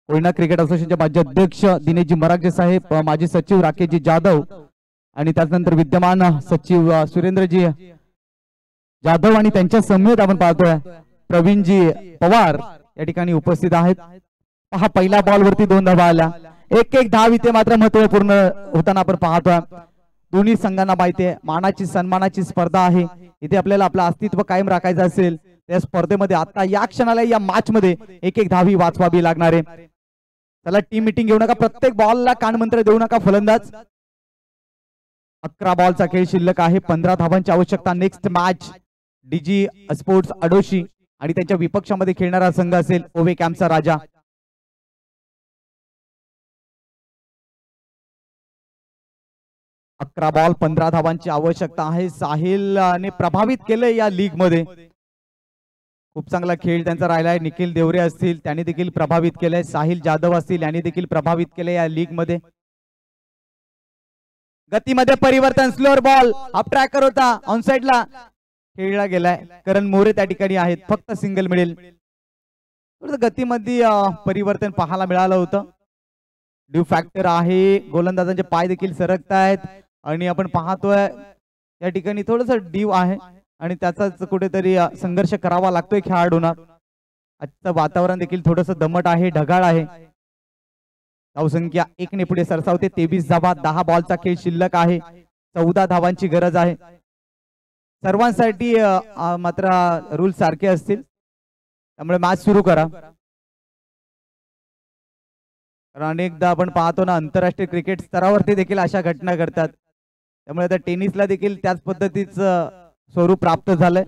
कोयना क्रिकेट असोसिएशनचे माजी अध्यक्ष दिनेशजी मरागजे साहेब, माजी सचिव राकेशजी जाधव आणि त्यानंतर विद्यमान सचिव सुरेंद्रजी जाधव आणि त्यांच्या समवेत आपण पाहतोय प्रवीणजी पवार या ठिकाणी उपस्थित आहेत. पहा पहिल्या बॉल वरती 2 धावा आल्या. एक एक धाव इथे मात्र महत्वपूर्ण होताना आपण पाहतोय. दोन्ही संघांना माहिती आहे मानाची सन्मानाची स्पर्धा आहे. इथे आपल्याला आपलं अस्तित्व कायम राखायचं असेल त्या स्पर्धेमध्ये आता या क्षणाला या मॅच मध्ये एक एक धावी वाचवावी लागणार आहे. चला टीम मीटिंग घेऊ नका. प्रत्येक बॉलला कानमंत्र देऊ नका फलंदाज. 11 बॉलचा खेळ शिल्लक आहे. 15 धावांची आवश्यकता. नेक्स्ट मॅच डीजी स्पोर्ट्स अडोशी आणि त्यांच्या विपक्षामध्ये खेळणारा संघ असेल ओवे कॅम्पचा राजा. अकरा बॉल 15 धावांची आवश्यकता आहे. साहिलने प्रभावित केलंय या लीग मध्ये. खूप चांगला खेळ त्यांचा राहिलाय. निखिल देवरे असतील त्यांनी देखील प्रभावित केलंय. साहिल जाधव असतील यांनी देखील प्रभावित केले या लीग मध्ये. गतीमध्ये परिवर्तन. स्लोअर बॉल हाफ ट्रॅकर होता ऑन साइडला खेळला गेलाय. करण मोरे त्या ठिकाणी आहेत. फक्त सिंगल मिळेल. गतीमध्ये परिवर्तन पाहायला मिळालं होतं. ड्यू फॅक्टर आहे. गोलंदाजांचे पाय देखील सरकत आहेत आणि आपण पाहतोय या ठिकाणी थोडस ड्यू आहे आणि त्याचाच कुठेतरी संघर्ष करावा लागतोय खेळाडूंना. आजचं वातावरण देखील थोडस दमट आहे, ढगाळ आहे. धावसंख्या 1 ने पुढे सरसावते. 23 धावा. 10 बॉलचा खेळ शिल्लक आहे. 14 धावांची गरज आहे. सर्वांसाठी मात्र रूल सारखे असतील त्यामुळे मॅच सुरू करा. कारण अनेकदा आपण पाहतो ना आंतरराष्ट्रीय क्रिकेट स्तरावरती देखील अशा घटना घडतात. त्यामुळे आता टेनिसला देखील त्याच पद्धतीचं स्वरूप प्राप्त झालंय.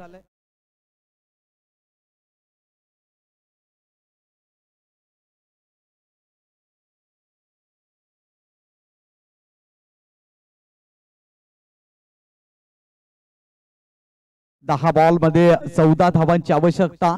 दहा बॉल मध्ये 14 धावांची आवश्यकता.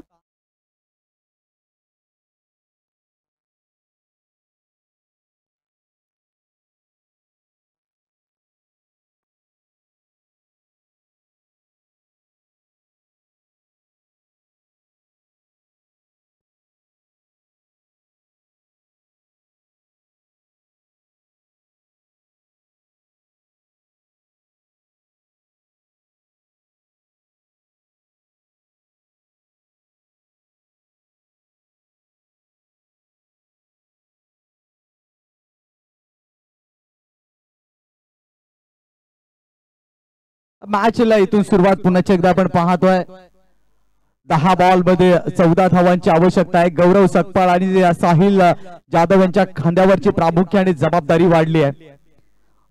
मॅचला इथून सुरुवात पुन्हा एकदा आपण पाहतोय. 10 बॉल मध्ये 14 धावांची आवश्यकता आहे. गौरव सकपाळ आणि साहिल जाधव यांच्या खांद्यावरची प्रामुख्याने जबाबदारी वाढली आहे.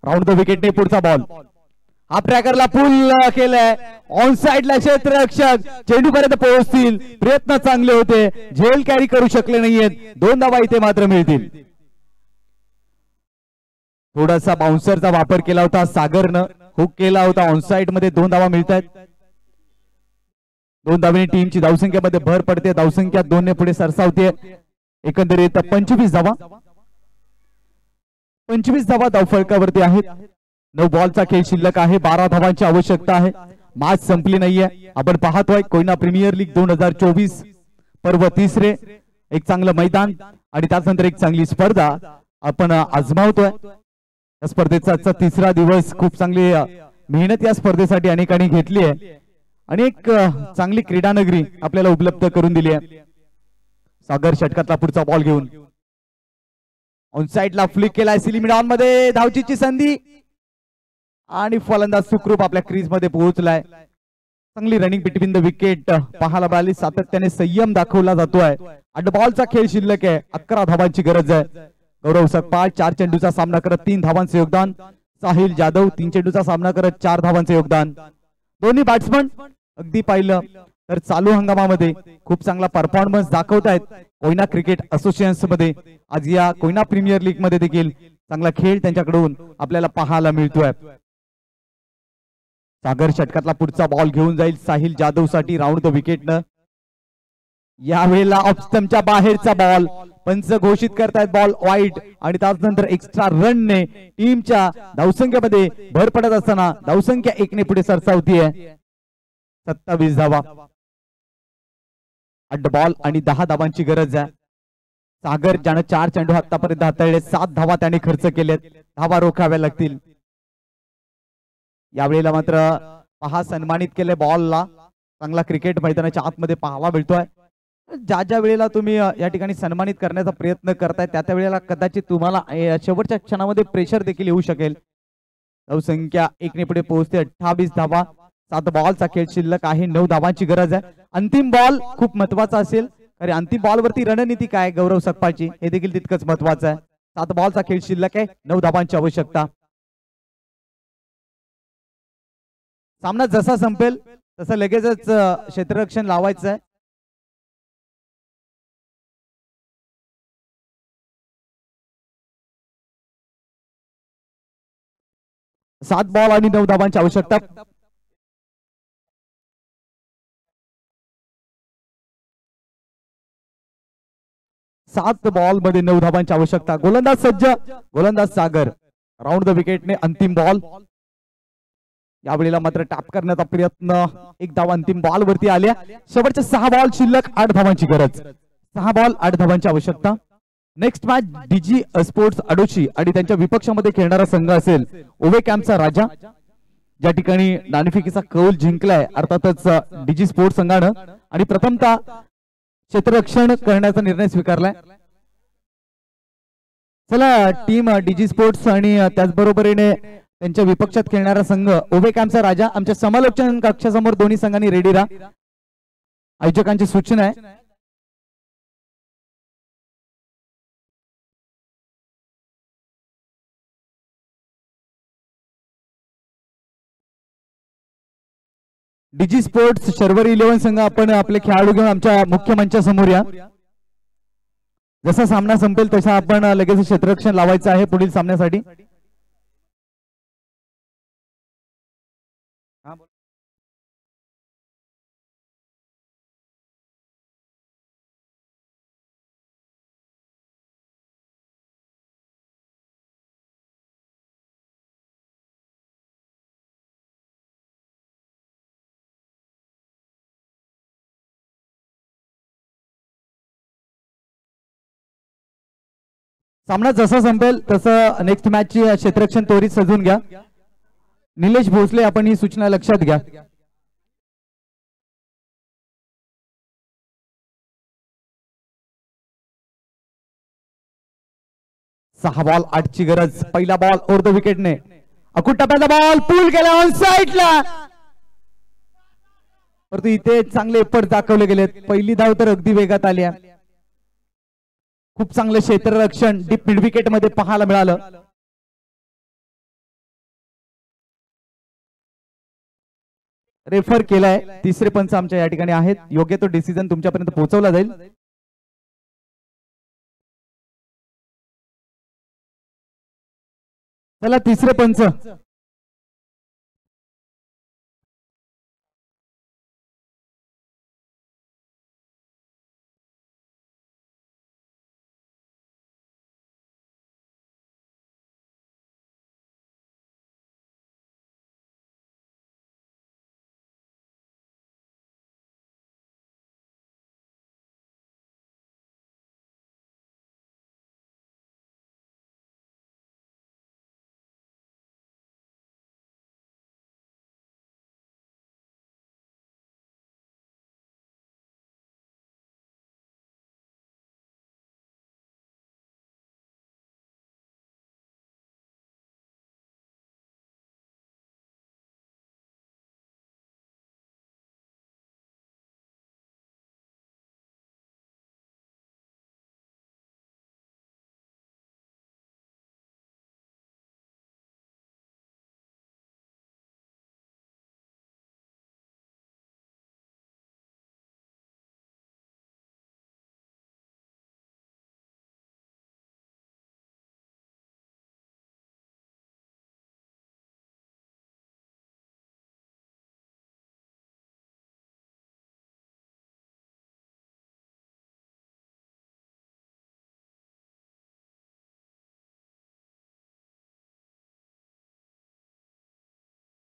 राऊंड द विकेटने पुढचा बॉल. हा ट्रॅकरला पुल केलाय. ऑन साइडला क्षेत्ररक्षक चेंडूपर्यंत पोहोचतील. प्रयत्न चांगले होते. झेल कॅरी करू शकले नाहीयेत. 2 धावा इथे मात्र मिळतील. थोडासा बाउन्सरचा वापर केला होता सागरनं. हुक केला होता. ऑनसाइड मध्ये 2 धावा मिळतात. 2 धावांनी टीमची धावसंख्येमध्ये भर पडते. धावसंख्या 2 ने पुढे सरसावते. एकंदरीत 25 धावा. 25 धावा धावफलकावरती आहेत. 9 बॉलचा खेळ शिल्लक आहे. 12 धावांची आवश्यकता आहे. मॅच संपली नाहीये. आपण पाहतोय कोयना प्रीमियर लीग 2024 पर्व 3रे. एक चांगलं मैदान आणि त्यानंतर एक चांगली स्पर्धा आपण आजमावतोय. या स्पर्धेचा आजचा 3रा दिवस. खूप चांगली मेहनत या स्पर्धेसाठी अनेकांनी घेतली आहे आणि एक चांगली क्रीडा नगरी आपल्याला उपलब्ध करून दिली आहे. सागर षटकातला पुढचा बॉल घेऊन ऑन साइडला फ्लिक केलाय. सिलिमी डाऊन मध्ये धावचीची संधी आणि फलंदाज सुखरूप आपल्या क्रीज मध्ये पोहोचलाय. चांगली रनिंग बिटवीन द विकेट पाहायला मिळाली. सातत्याने संयम दाखवला जातोय. 8 बॉलचा खेळ शिल्लक आहे. 11 धावांची गरज आहे. गौरव सकपाळ 4 चेंडूचा सामना करत 3 धावांचे योगदान. साहिल जाधव 3 चेंडूचा सामना करत 4 धावांचे योगदान. दोन्ही बॅट्समन अगदी पाहिलं तर चालू हंगामामध्ये खूप चांगला परफॉर्मन्स दाखवतायत. कोयना क्रिकेट असोसिएशन मध्ये आज या कोयना प्रीमियर लीग मध्ये देखील चांगला खेळ त्यांच्याकडून आपल्याला पाहायला मिळतोय. सागर षटकातला पुढचा बॉल घेऊन जाईल साहिल जाधव साठी राऊंड द विकेटनं. यावेळेला ऑप्स्टमच्या बाहेरचा बॉल, पंच घोषित करतायत बॉल वाईट आणि त्यानंतर एक्स्ट्रा रनने टीमच्या धावसंख्येमध्ये भर पडत असताना धावसंख्या 1 ने पुढे सरसावतीये. 27 धावा. 8 बॉल आणि 10 धावांची गरज आहे. सागर ज्यानं 4 चेंडू आतापर्यंत हाताळले, 7 धावा त्याने खर्च केलेत. धावा रोखाव्या लागतील. यावेळेला मात्र पहा सन्मानित केले बॉलला. चांगला क्रिकेट मैदानाच्या आतमध्ये पाहावा मिळतोय. ज्या ज्या वेळेला तुम्ही या ठिकाणी सन्मानित करण्याचा प्रयत्न करताय त्या त्या वेळेला कदाचित तुम्हाला शेवटच्या क्षणामध्ये प्रेशर देखील येऊ शकेल. धावसंख्या 1 ने पुढे पोहोचते. 28 धावा. 7 बॉलचा खेळ शिल्लक आहे. 9 धावांची गरज आहे. अंतिम बॉल खूप महत्वाचा असेल. अरे अंतिम बॉल वरती रणनीती काय गौरव सकपाळची हे देखील तितकंच महत्वाचं आहे. 7 बॉलचा खेळ शिल्लक आहे. 9 धावांची आवश्यकता. सामना जसा संपेल तसं लगेचच क्षेत्ररक्षण लावायचं आहे. 7 बॉल आणि 9 धावांची आवश्यकता. सात बॉल मध्ये 9 धावांची आवश्यकता. गोलंदाज सज्ज. गोलंदाज सागर. राऊंड द विकेटने अंतिम बॉल. यावेळेला मात्र टॅप करण्याचा प्रयत्न. 1 धाव अंतिम बॉल वरती आल्या. शेवटचे 6 बॉल शिल्लक. 8 धावांची गरज. 6 बॉल 8 धावांची आवश्यकता. नेक्स्ट मॅच डीजी स्पोर्ट्स अडोशी आणि त्यांच्या विपक्षामध्ये खेळणारा संघ असेल ओवे कॅम्पचा राजा, ज्या ठिकाणी नाणेफेकीचा कौल जिंकलाय अर्थातच डीजी स्पोर्ट्स संघानं आणि प्रथमतः क्षेत्ररक्षण करण्याचा निर्णय स्वीकारलाय. चला टीम डीजी स्पोर्ट्स आणि त्याचबरोबरीने त्यांच्या विपक्षात खेळणारा संघ ओवे कॅम्पचा राजा आमच्या समालोचन कक्षासमोर दोन्ही संघांनी रेडी राहा. आयोजकांची सूचना आहे. डीजी स्पोर्ट्स शर्वरी 11 संघ आपण आपले खेळाडू घेऊन आमच्या मुख्य मंचासमोर या. जसा सामना संपेल तसा आपण लगेच क्षेत्ररक्षण लावायचं आहे पुढील सामन्यासाठी. सामना जसा संपेल तसं नेक्स्ट मॅचची क्षेत्ररक्षण त्वरित सजून घ्या. निलेश भोसले आपण ही सूचना लक्षात घ्या. सहा बॉल 8 ची गरज. पहिला बॉल ओव्हर द विकेटने. अकुट टप्प्याचा बॉल पूल केला ऑन साइडला. परंतु इथे चांगले एफर्ट दाखवले गेलेत. पहिली धाव तर अगदी वेगात आली आहे. खूप चांगलं क्षेत्ररक्षण डीप मिड विकेट मध्ये पाहायला मिळालं. रेफर केलाय. तिसरे पंच आमच्या या ठिकाणी आहेत. योग्य तो डिसिजन तुमच्यापर्यंत पोहोचवला जाईल. चला तिसरे पंच.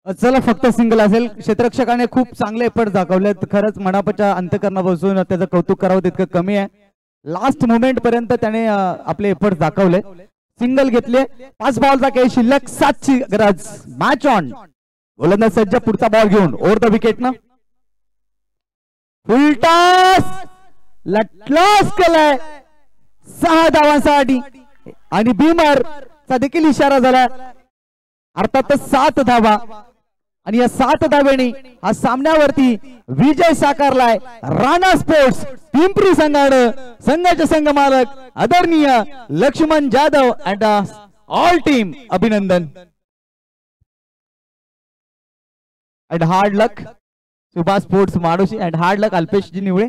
चला फक्त सिंगल असेल. क्षेत्ररक्षकाने खूप चांगले एफर्ट दाखवलेत. खरंच मनापाच्या अंतकरणापासून त्याचं कौतुक करावं तितकं कमी आहे. लास्ट मोमेंट पर्यंत त्याने आपले एफर्ट दाखवले. सिंगल घेतले. 5 बॉलचा खेळ शिल्लक 7ची गरज. Match on. गोलंदाज सज्ज पुढचा बॉल घेऊन ओव्हर द विकेट ना फुल टॉस लटलॉस केलाय 6 धावांसाठी आणि बीमर चा देखील इशारा झाला. अर्थातच 7 धावा आणि या 7 धावेने हा सामन्यावरती विजय साकारलाय. राणा स्पोर्ट्स पिंपरी संघानं संघाचे संघ मालक आदरणीय Laxman Jadhav and all team अभिनंदन. And hard luck Subhash sports Madoshi and hard luck अल्पेशजी निवळे.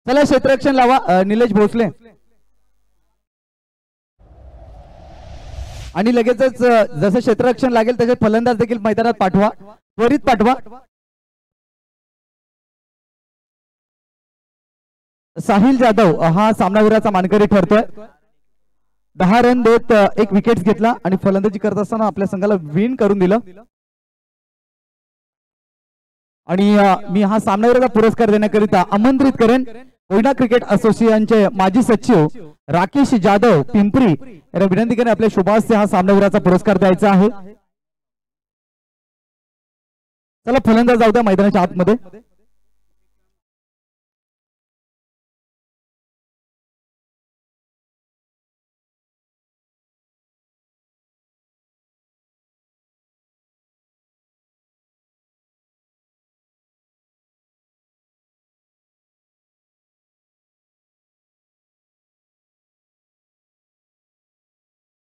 चला क्षेत्ररक्षण लावा निलेश भोसले आणि लगेचच जसं क्षेत्ररक्षण लागेल त्याचे फलंदाज देखील मैदानात पाठवा. त्वरित पाठवा. साहिल जाधव हा सामनावीराचा मानकरी ठरतोय. 10 रन देत 1 विकेट घेतला आणि फलंदाजी करत असताना आपल्या संघाला विन करून दिलं. आणि मी हा सामनावीराचा पुरस्कार देण्याकरिता आमंत्रित करेन कोयना क्रिकेट असोसिएशनचे माजी सचिव राकेश जाधव पिंपरी यांना विनंती करेन आपल्या शुभास्ते हा सामनावीराचा पुरस्कार द्यायचा आहे. चला फलंदाज जाऊ द्या मैदानाच्या आतमध्ये.